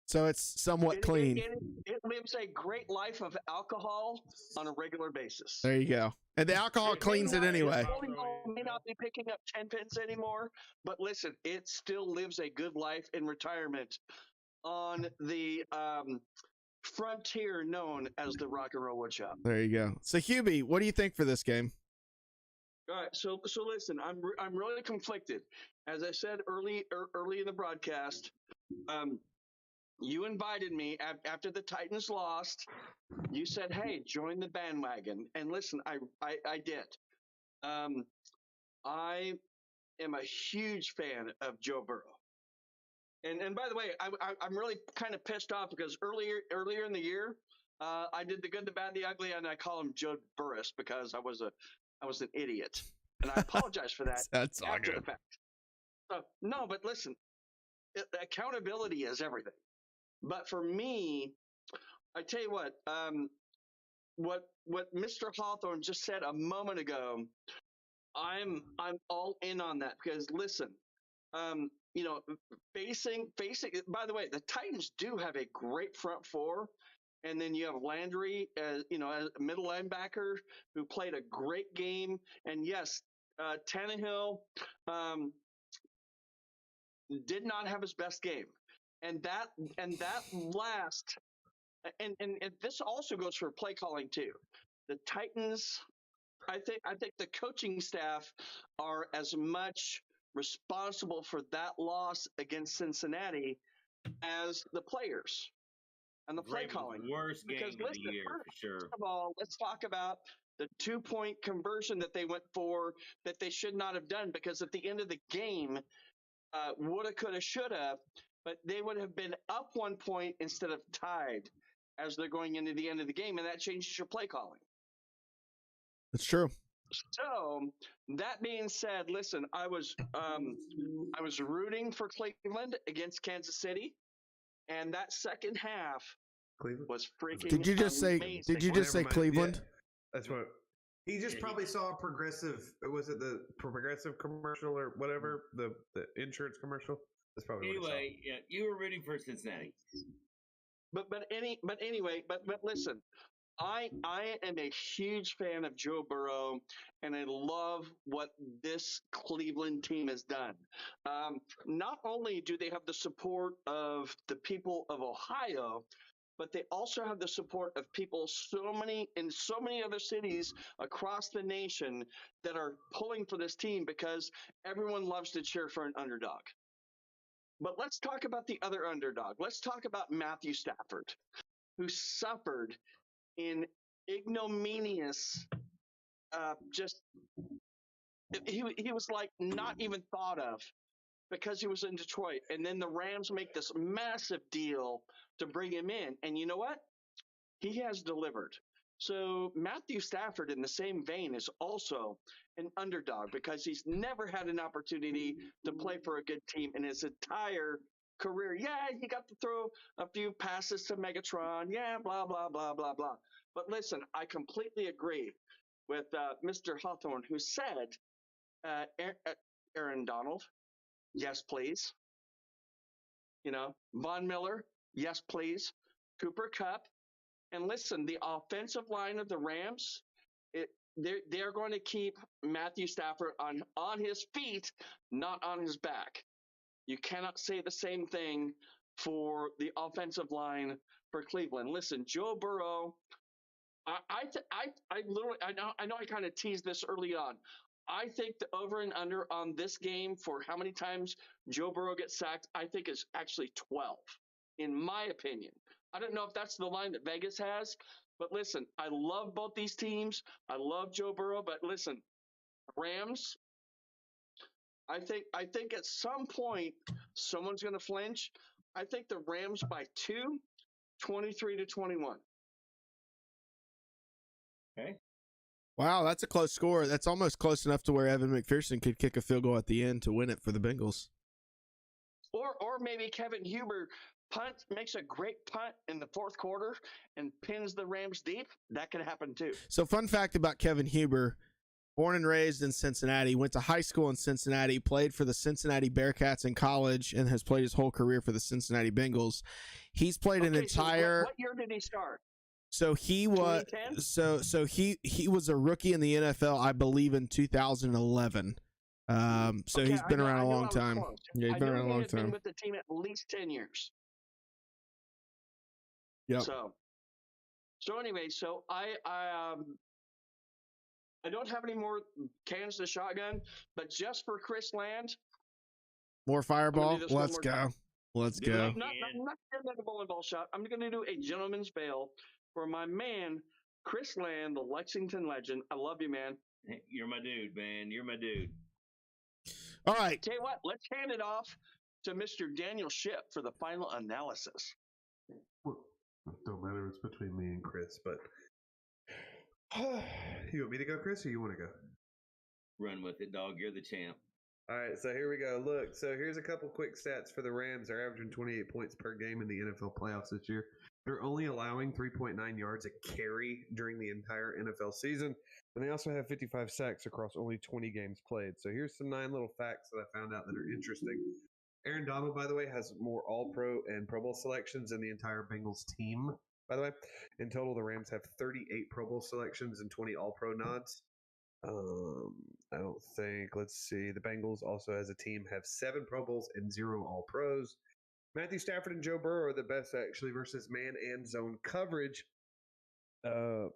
So it's somewhat clean. It lives a great life of alcohol on a regular basis. There you go. And the alcohol cleans it anyway. The bowling ball may not be picking up 10 pins anymore, but listen, it still lives a good life in retirement on the frontier known as the Rock and Roll Woodshop. There you go. So Hubie, what do you think for this game? All right, so listen, I'm really conflicted. As I said early in the broadcast, you invited me after the Titans lost. You said, "Hey, join the bandwagon." And listen, I did. I am a huge fan of Joe Burrow. And by the way, I'm really kind of pissed off because earlier in the year, I did the good, the bad, the ugly, and I call him Joe Burris because I was an idiot, and I apologize for that. That's all after good. the fact. So, no, but listen, accountability is everything. But for me, I tell you what Mr. Hawthorne just said a moment ago, I'm all in on that because listen, facing. By the way, the Titans do have a great front four, and then you have Landry as a middle linebacker who played a great game, and yes, Tannehill did not have his best game. And that last, and this also goes for play calling too. The Titans, I think the coaching staff are as much responsible for that loss against Cincinnati as the players and the play calling. Worst game of the year for sure. First of all, let's talk about the 2-point conversion that they went for that they should not have done because at the end of the game, woulda, coulda, shoulda, but they would have been up 1 point instead of tied as they're going into the end of the game, and that changes your play calling. That's true. So that being said, listen, I was rooting for Cleveland against Kansas City, and that second half Cleveland was freaking. Did you just say? amazing. Did you just say Never mind. Cleveland? Yeah, that's what. He just probably saw a progressive. Was it the progressive commercial or whatever the insurance commercial? That's probably Anyway, yeah, you were rooting for Cincinnati. But listen, I am a huge fan of Joe Burrow, and I love what this Cleveland team has done. Not only do they have the support of the people of Ohio, but they also have the support of people in so many other cities across the nation that are pulling for this team because everyone loves to cheer for an underdog. But let's talk about the other underdog. Let's talk about Matthew Stafford, who suffered in ignominious, he was like not even thought of because he was in Detroit. And then the Rams make this massive deal to bring him in. And you know what? He has delivered. So Matthew Stafford, in the same vein, is also an underdog because he's never had an opportunity to play for a good team in his entire career. Yeah, he got to throw a few passes to Megatron. Yeah, blah, blah, blah, blah, blah. But listen, I completely agree with Mr. Hawthorne, who said, Aaron Donald, yes, please. Von Miller, yes, please. Cooper Kupp. And listen, the offensive line of the Rams, they're going to keep Matthew Stafford on his feet, not on his back. You cannot say the same thing for the offensive line for Cleveland. Listen, Joe Burrow, I know I kind of teased this early on. I think the over and under on this game for how many times Joe Burrow gets sacked, I think is actually 12, in my opinion. I don't know if that's the line that Vegas has, but listen, I love both these teams. I love Joe Burrow, but listen, Rams, I think at some point someone's going to flinch. I think the Rams by 2, 23-21. Okay. Wow, that's a close score. That's almost close enough to where Evan McPherson could kick a field goal at the end to win it for the Bengals. Or maybe Kevin Huber makes a great punt in the fourth quarter and pins the Rams deep. That could happen too. So, fun fact about Kevin Huber: born and raised in Cincinnati, went to high school in Cincinnati, played for the Cincinnati Bearcats in college, and has played his whole career for the Cincinnati Bengals. He's played an entire. So what year did he start? So he was 2010? so he was a rookie in the NFL, I believe, in 2011. So he's been around a long time. Yeah, he's been around a long time. Been with the team at least 10 years. Yep. So anyway, so I don't have any more cans to shotgun, but just for Chris Land, more fireball. Let's go. Time. Let's Do go. it. I'm not getting the bowling ball shot. I'm going to do a gentleman's bail for my man, Chris Land, the Lexington legend. I love you, man. You're my dude, man. You're my dude. All right. Tell you what, let's hand it off to Mr. Daniel Ship for the final analysis. Well, it don't matter. It's between me and Chris, but you want me to go, Chris, or you want to go? Run with it, dog. You're the champ. All right, so here we go. Look, so here's a couple quick stats for the Rams. They're averaging 28 points per game in the NFL playoffs this year. They're only allowing 3.9 yards a carry during the entire NFL season. And they also have 55 sacks across only 20 games played. So here's some 9 little facts that I found out that are interesting. Aaron Donald, by the way, has more All-Pro and Pro Bowl selections than the entire Bengals team, by the way. In total, the Rams have 38 Pro Bowl selections and 20 All-Pro nods. I don't think, let's see, the Bengals also as a team have 7 Pro Bowls and 0 All-Pros. Matthew Stafford and Joe Burrow are the best actually versus man and zone coverage.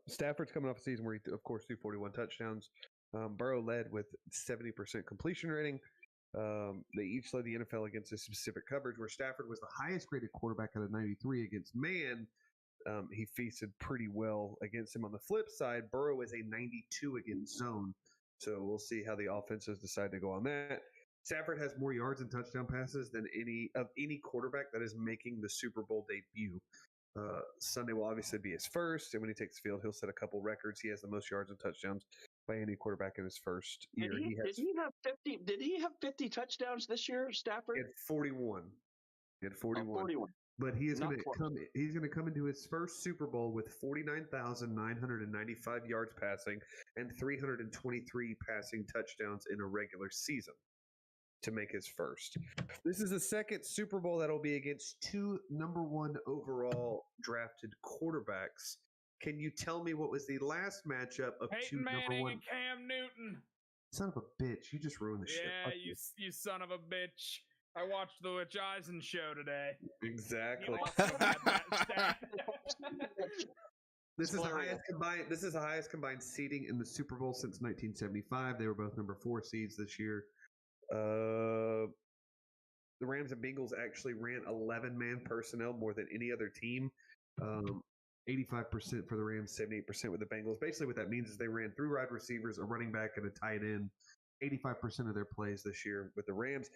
Stafford's coming off a season where he, of course, threw 41 touchdowns. Burrow led with 70% completion rating. They each led the NFL against a specific coverage, where Stafford was the highest graded quarterback out of 93 against man. He feasted pretty well against him. On the flip side, Burrow is a 92 against zone. So we'll see how the offenses decide to go on that. Stafford has more yards and touchdown passes than any quarterback that is making the Super Bowl debut. Sunday will obviously be his first, and when he takes the field, he'll set a couple records. He has the most yards and touchdowns by any quarterback in his first year. Did he have 50 touchdowns this year, Stafford? He had 41. He had 41. 41. But he is going to come. He's going to come into his first Super Bowl with 49,995 yards passing and 323 passing touchdowns in a regular season to make his first. This is the second Super Bowl that'll be against 2 number 1 overall drafted quarterbacks. Can you tell me what was the last matchup of Peyton 2 Manning number 1? and Cam Newton. Son of a bitch! You just ruined the shit. Yeah, you son of a bitch. I watched the Rich Eisen show today. Exactly. This is the highest combined. This is the highest combined seeding in the Super Bowl since 1975. They were both number 4 seeds this year. The Rams and Bengals actually ran 11-man personnel more than any other team. 85% for the Rams, 78% with the Bengals. Basically, what that means is they ran 3 wide receivers, a running back, and a tight end. 85% of their plays this year with the Rams.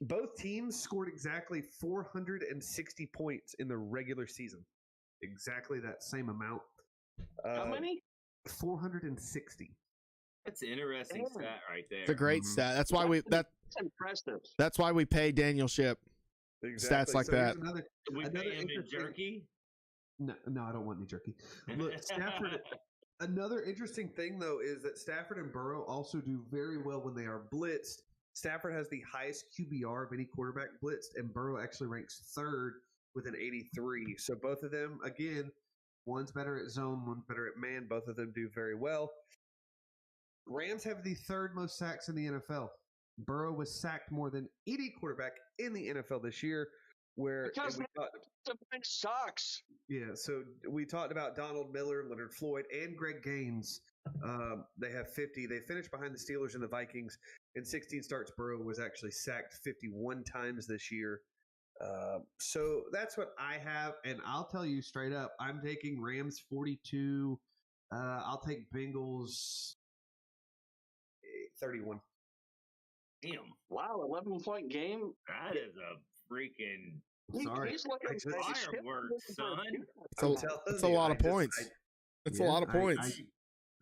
Both teams scored exactly 460 points in the regular season. Exactly that same amount. How many? 460. That's an interesting stat right there. It's a great stat. That's why That's impressive. That's why we pay Daniel Ship. Exactly. Stats like that. We pay him in jerky? No, I don't want any jerky. Look, Stafford. Another interesting thing, though, is that Stafford and Burrow also do very well when they are blitzed. Stafford has the highest QBR of any quarterback blitzed, and Burrow actually ranks 3rd with an 83. So both of them, again, one's better at zone, one's better at man. Both of them do very well. Rams have the 3rd most sacks in the NFL. Burrow was sacked more than any quarterback in the NFL this year. Because the big sucks. Yeah, so we talked about Donald Miller, Leonard Floyd, and Greg Gaines. They have 50. They finished behind the Steelers and the Vikings. In 16 starts, Burrow was actually sacked 51 times this year. So that's what I have, and I'll tell you straight up, I'm taking Rams 42. I'll take Bengals 31. Damn, Wow, 11-point game. that is a freaking Sorry. He's looking I just- fireworks, son. It's a lot of points. It's a lot of points.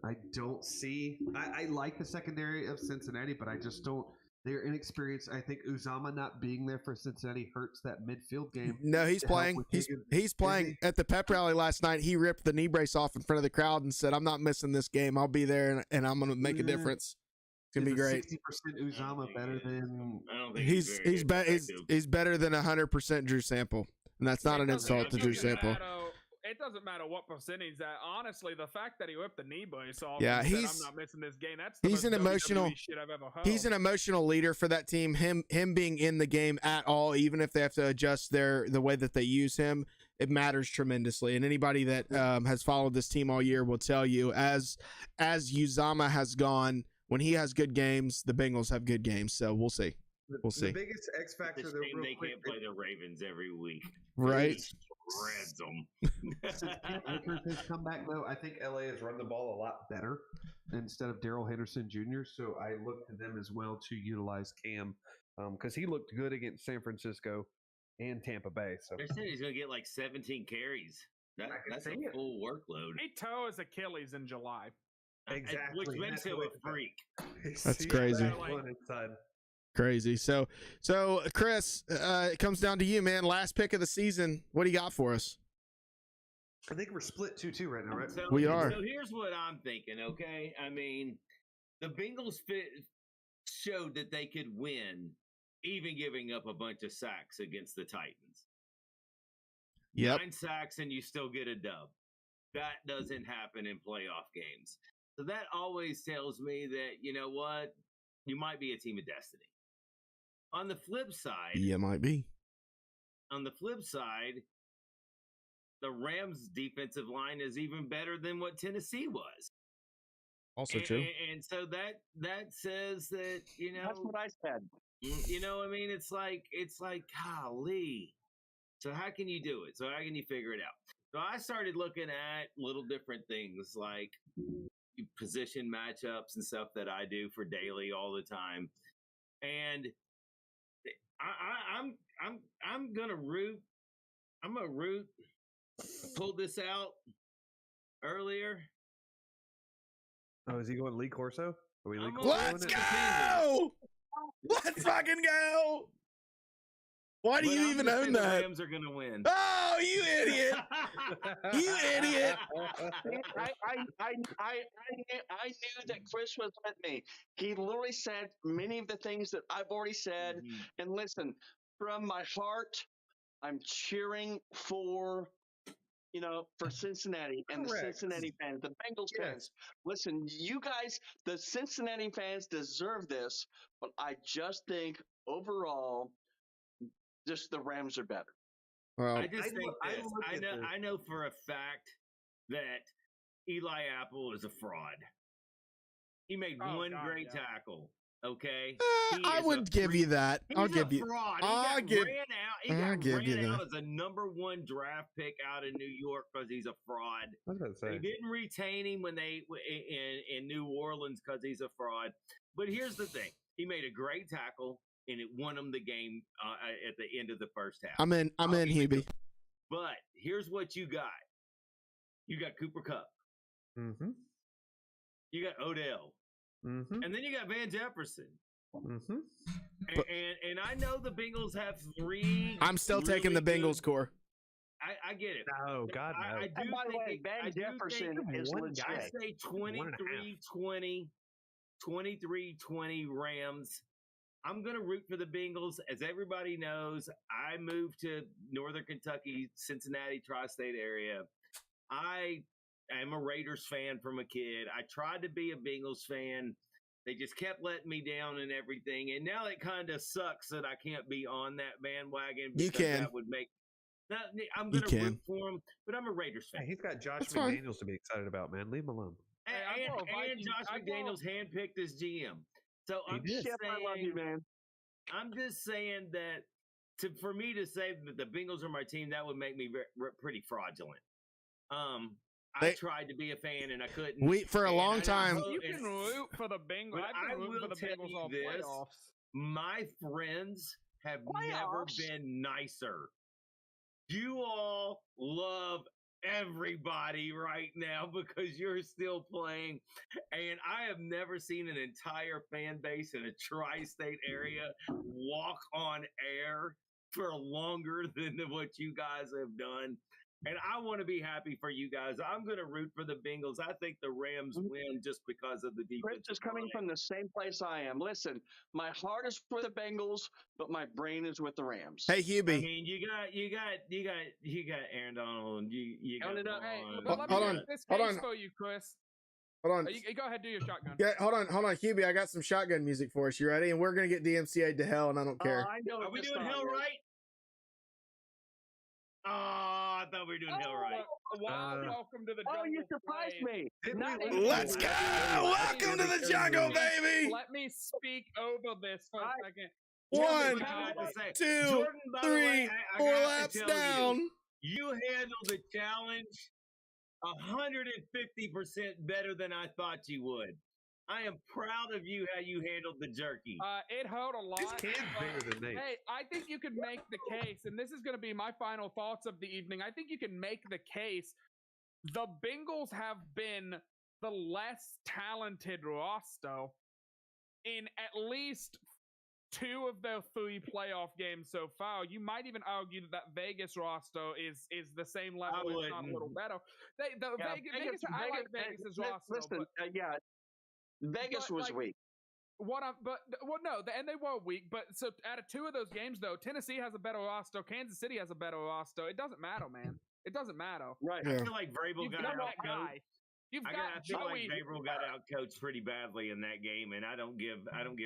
I don't see. I like the secondary of Cincinnati, but I just don't. They're inexperienced. I think Uzama not being there for Cincinnati hurts that midfield game. No, he's to help playing. with He's Higgins. playing at the pep rally last night. He ripped the knee brace off in front of the crowd and said, "I'm not missing this game. I'll be there and I'm going to make a difference. It's going to be great." 60% Uzama better than. I don't think He's better than 100% Drew Sample, and that's not an insult to Drew Sample. It doesn't matter what percentage that. Honestly, the fact that he whipped the knee brace off. Yeah, and said, he's- I'm not missing this game. That's the he's most an emotional- WWE shit I've ever heard. He's an emotional leader for that team. Him being in the game at all, even if they have to adjust the way that they use him, it matters tremendously. And anybody that has followed this team all year will tell you, as Uzama has gone, when he has good games, the Bengals have good games. So we'll see. We'll see. The biggest X factor, It's a though, shame real they quick, can't play the Ravens every week. Right? Shreds them. since Cam Akers has come back, though, I think LA has run the ball a lot better instead of Daryl Henderson Jr. So I look to them as well to utilize Cam because he looked good against San Francisco and Tampa Bay. So They're saying he's going to get like 17 carries. I can That's a see it. full workload. He tore his Achilles in July. Exactly, Which and makes that's him what a freak. That's crazy. Crazy. So Chris, it comes down to you, man. Last pick of the season. What do you got for us? I think we're split 2-2 right now, right? So, We are. So here's what I'm thinking, okay? I mean, the Bengals showed that they could win, even giving up a bunch of sacks against the Titans. Yep. 9 sacks and you still get a dub. That doesn't happen in playoff games. So that always tells me that, you know what? You might be a team of destiny. On the flip side, Yeah, might be. The Rams' defensive line is even better than what Tennessee was. Also true. And so that says that, you know, That's what I said. you know what I mean? It's like, golly. So how can you do it? So how can you figure it out? So I started looking at little different things like position matchups and stuff that I do for daily all the time. And I'm gonna root. Pulled this out earlier. Oh, is he going Lee Corso? Are we Lee I'm Corso? Let's go! Let's fucking go! Why do But you I'm even gonna own say the that? Rams are gonna win. Oh, you idiot! You idiot! I knew that Chris was with me. He literally said many of the things that I've already said. Mhm. And listen, from my heart, I'm cheering for Cincinnati and Correct. the Cincinnati fans, the Bengals Yes. fans. Listen, you guys, the Cincinnati fans deserve this, but I just think overall, just the Rams are better. Well, I just think I this. look at this. I know for a fact that Eli Apple is a fraud. He made Oh, one God, great yeah. tackle. Okay, He I is a would give you that. He's I'll a give you. fraud. He I'll got give- ran out. He I'll got give you ran out that. as a number 1 draft pick out of New York because he's a fraud. I was about to They say. didn't retain him when they in New Orleans because he's a fraud. But here's the thing: he made a great tackle, and it won him the game at the end of the first half. I'm in, Hubie. But here's what you got: you got Cooper Kupp, Mm-hmm. you got Odell, Mm-hmm. and then you got Van Jefferson. Mm-hmm. But- And I know the Bengals have 3. I'm still taking the really Bengals good- core. I get it. Oh God, no. I do And by the think way, Van Jefferson think is one legit. guy. I say 23-20 Rams. I'm going to root for the Bengals. As everybody knows, I moved to Northern Kentucky, Cincinnati, tri-state area. I am a Raiders fan from a kid. I tried to be a Bengals fan. They just kept letting me down and everything. And now it kind of sucks that I can't be on that bandwagon. You because can. That would make. I'm You going to can. root for him, but I'm a Raiders Hey, fan. he's got Josh That's fine. McDaniels to be excited about, man. Leave him alone. Hey, I And, know a and Viking- Josh I know- McDaniels handpicked his GM. So He I'm did. just Chef, I love you, saying, man. I'm just saying that for me to say that the Bengals are my team, that would make me pretty fraudulent. I They- tried to be a fan and I couldn't. For a And long I know time. both- You can root for the Bengals. But I've I been rooting will for the tell Bengals you all this. playoffs. My friends have never Playoffs? been nicer. You all love everybody right now because you're still playing. And I have never seen an entire fan base in a tri-state area walk on air for longer than what you guys have done. And I want to be happy for you guys. I'm going to root for the Bengals. I think the Rams win just because of the Chris defense. is coming from the same place I am. Listen, my heart is with the Bengals, but my brain is with the Rams. Hey, I Hubie. mean, you got Aaron Donald. You got Counted up. Hey, Vaughn, but let Hold me on, make this hold case on. for you, Chris. Hold on. You go ahead, do your shotgun. Yeah, hold on, Hubie. I got some shotgun music for us. You ready? And we're gonna get DMCA'd to hell, and I don't care. I know Are we this doing song Hell is. Right? Oh, I thought we were doing Hell Right. Welcome to the Oh, you jungle, surprised Slade. me. Didn't Not we even- lose? Let's go! Welcome to the jungle, baby. Let me speak over this for a second. One, What I have to say. 2, Jordan, by the 3, way, I 4 have to laps tell down. You handled the challenge 150% better than I thought you would. I am proud of you how you handled the jerky. It hurt a lot. This kid's but, bigger than Nate. hey, I think you could make the case, and this is going to be my final thoughts of the evening. I think you can make the case the Bengals have been the less talented roster in at least 2 of their 3 playoff games so far. You might even argue that Vegas roster is the same level, if not a little better. Vegas, I like Vegas's roster. Listen, but, Vegas but, was like, weak. And they were weak. But so out of 2 of those games, though, Tennessee has a better roster. Kansas City has a better roster. It doesn't matter, man. It doesn't matter. Right. Yeah. I feel like Vrabel You've got got out that guy. You've I got feel Joey. like Vrabel got out coached pretty badly in that game, and I don't give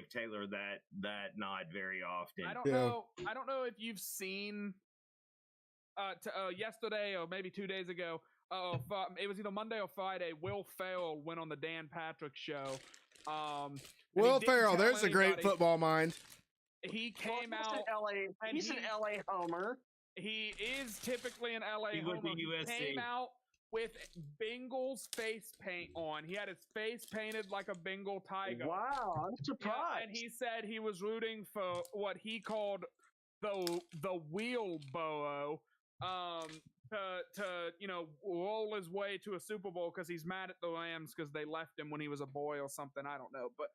Taylor that nod very often. I don't know if you've seen yesterday or maybe 2 days ago. It was either Monday or Friday. Will Ferrell went on the Dan Patrick show. Will Ferrell, there's a great football mind. He came Well, out. He's an LA homer. He is typically an LA He went homer. to He USC. came out with Bengals face paint on. He had his face painted like a Bengal tiger. Wow, I'm surprised. Yeah, and he said he was rooting for what he called the wheelbarrow to roll his way to a Super Bowl because he's mad at the Rams because they left him when he was a boy or something. I don't know, but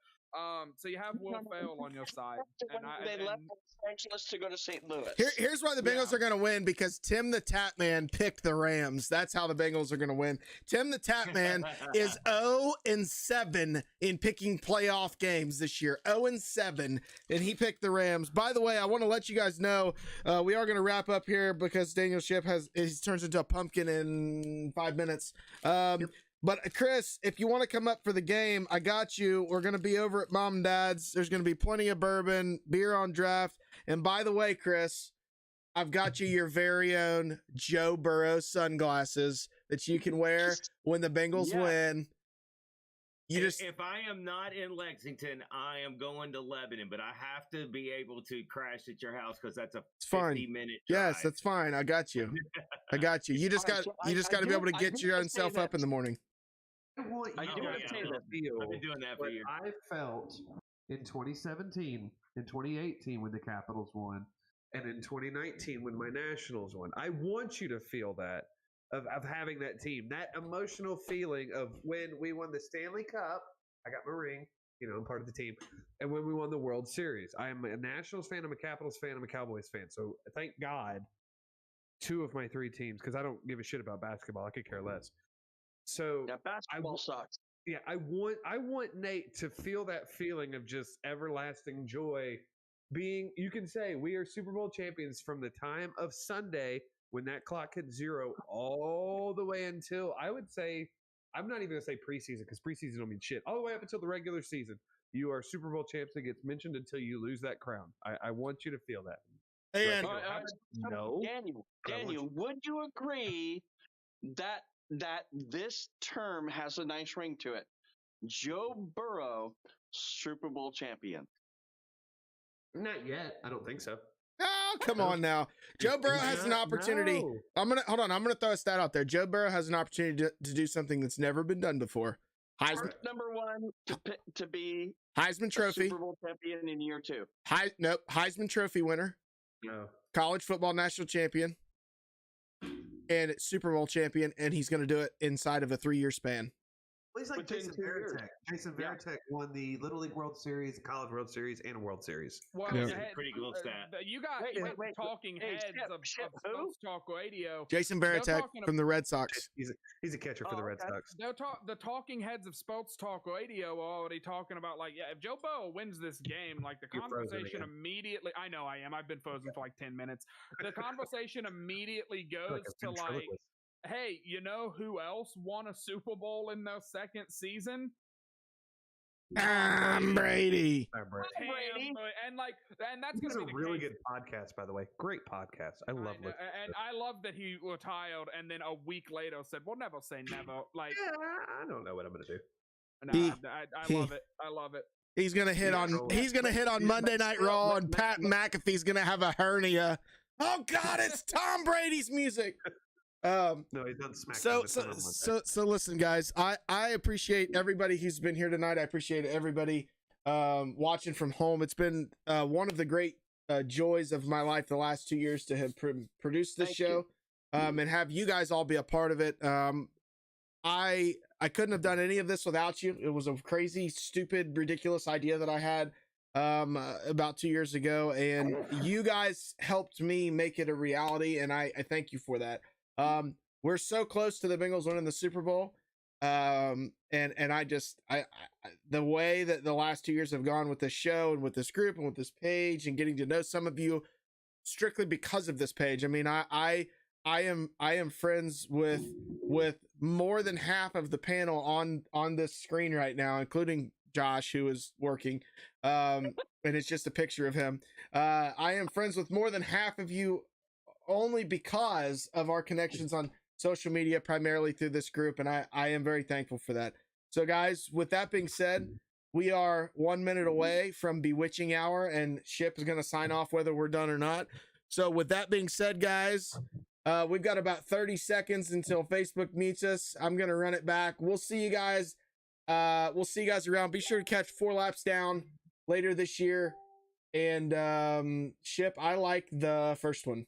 so you have Will Ferrell on your side, and They left Los Angeles to go to St. Louis. Here's why the Bengals are going to win, because Tim the Tap Man picked the Rams. That's how the Bengals are going to win. Tim the Tap Man is 0-7 in picking playoff games this year. 0-7, and he picked the Rams. By the way, I want to let you guys know we are going to wrap up here because Daniel Shipp turns into a pumpkin in 5 minutes. But Chris, if you want to come up for the game, I got you. We're going to be over at Mom and Dad's. There's going to be plenty of bourbon, beer on draft. And by the way, Chris, I've got you your very own Joe Burrow sunglasses that you can wear when the Bengals win. If I am not in Lexington, I am going to Lebanon, but I have to be able to crash at your house because that's a 50-minute drive. Yes, that's fine. I got you. I got you. You just got to be able to get your own self up in the morning. I want I you do to have to say that. feel I've been doing that for what years. I felt in 2017, in 2018 when the Capitals won, and in 2019 when my Nationals won. I want you to feel that of having that team, that emotional feeling of when we won the Stanley Cup. I got my ring, I'm part of the team. And when we won the World Series, I am a Nationals fan, I'm a Capitals fan, I'm a Cowboys fan. So thank God 2 of my 3 teams, because I don't give a shit about basketball. I could care less. So Yeah, basketball sucks. yeah, I want Nate to feel that feeling of just everlasting joy. You can say we are Super Bowl champions from the time of Sunday when that clock hit 0 all the way until, I would say, I'm not even going to say preseason because preseason don't mean shit. All the way up until the regular season, you are Super Bowl champs that gets mentioned until you lose that crown. I want you to feel that. And No. Daniel, would you agree that this term has a nice ring to it? Joe Burrow, Super Bowl champion. Not yet. I don't think so. oh, come on now. Joe Burrow has an opportunity. No. I'm gonna throw a stat out there. Joe Burrow has an opportunity to do something that's never been done before. Heisman, Number one to be Heisman a Trophy. Super Bowl champion in year 2. Nope, Heisman Trophy winner. No. College football national champion. And Super Bowl champion, and he's going to do it inside of a 3-year span. Well, he's like Within Jason 2 years. Varitek. Jason Yeah. Varitek won the Little League World Series, the College World Series, and a World Series. Well, Yeah. hey, Pretty cool stat. You got Wait. talking Hey, heads Shep, of who? Sports Talk Radio. Jason They're Varitek talking from the Red Sox. He's a catcher for the Red okay. Sox. The talking heads of Sports Talk Radio are already talking about, like, yeah, if Joe Burrow wins this game, like, the You're frozen conversation again. immediately. I know I am. I've been frozen for like 10 minutes. The conversation immediately goes Like a to, like, ventriloquist. hey, you know who else won a Super Bowl in their second season? Tom Brady. All right, Brady. Brady. And that's This is gonna a be the really case. good podcast, by the way. Great podcast. I love know, listening. and I love that he retired, and then a week later said, "We'll never say never." Like, Yeah, I don't know what I'm gonna do. no, He- I he- love it. I love it. He's gonna hit Yeah, on. so- He's gonna hit on Monday Night Raw, and Pat McAfee's gonna have a hernia. Oh God, it's Tom Brady's music. No, he's on SmackDown. So listen, guys. I appreciate everybody who's been here tonight. I appreciate everybody watching from home. It's been one of the great joys of my life the last 2 years to have produced this Thank show, and have you guys all be a part of it. I couldn't have done any of this without you. It was a crazy, stupid, ridiculous idea that I had about 2 years ago, and you guys helped me make it a reality, and I thank you for that. We're so close to the Bengals winning the Super Bowl. And I the way that the last 2 years have gone with this show and with this group and with this page and getting to know some of you strictly because of this page. I mean, I am friends with more than half of the panel on this screen right now, including Josh, who is working. And it's just a picture of him. I am friends with more than half of you only because of our connections on social media, primarily through this group, and I am very thankful for that. So guys, with that being said, we are 1 minute away from Bewitching Hour, and Ship is going to sign off whether we're done or not. So with that being said, guys, we've got about 30 seconds until Facebook meets us. I'm going to run it back. We'll see you guys. We'll see you guys around. Be sure to catch 4 Laps Down later this year. And Ship, I like the first one.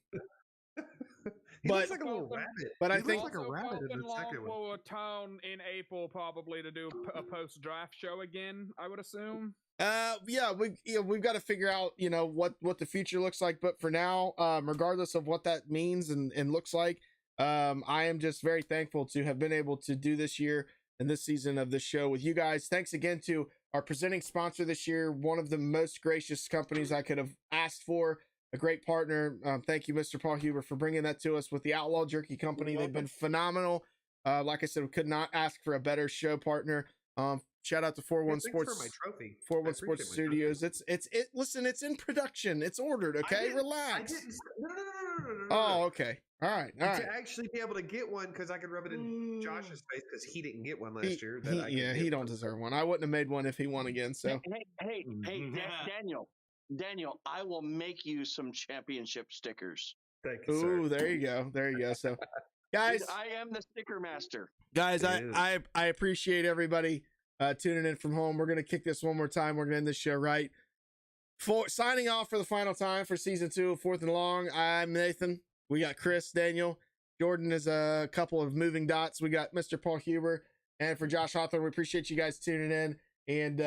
He But- looks like a little rabbit. but I He think- looks like a rabbit in the second one. will return in April, probably to do a post-draft show again. I would assume. Yeah, we've got to figure out, what the future looks like. But for now, regardless of what that means and looks like, I am just very thankful to have been able to do this year and this season of this show with you guys. Thanks again to our presenting sponsor this year, one of the most gracious companies I could have asked for. A great partner. Thank you, Mr. Paul Huber, for bringing that to us with the Outlaw Jerky Company. They've been phenomenal. Like I said, we could not ask for a better show partner. Shout out to 41 Thanks Sports. for my trophy. 41 I Sports appreciate my Studios. Listen, it's in production. It's ordered. Okay, relax. No. Oh, okay. All right. To actually be able to get one, because I could rub it in Josh's face because he didn't get one last year. that I could He get don't one. deserve one. I wouldn't have made one if he won again. So Hey, Daniel, I will make you some championship stickers. Thank you, sir. ooh, there you go. So guys, I am the sticker master. guys, It is. I appreciate everybody tuning in from home. We're gonna kick this one more time. We're gonna end this show right. Signing off for the final time for season 2 of 4th and Long. I'm Nathan. We got Chris, Daniel, Jordan is a couple of moving dots. We got Mr. Paul Huber, and for Josh Hawthorne, we appreciate you guys tuning in. And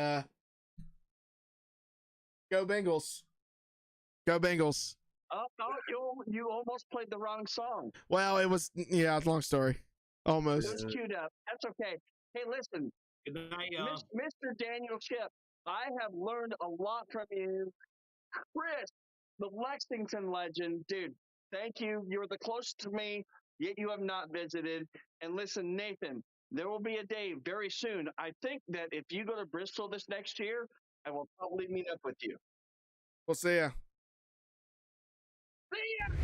go Bengals! Go Bengals! Oh, you almost played the wrong song. Well, it was long story, almost. It was queued up. That's okay. Hey, listen, Good night, y'all. Mr. Daniel Chip, I have learned a lot from you. Chris, the Lexington legend, dude, thank you. You're the closest to me, yet you have not visited. And listen, Nathan, there will be a day very soon. I think that if you go to Bristol this next year, I will probably meet up with you. We'll see ya. See ya!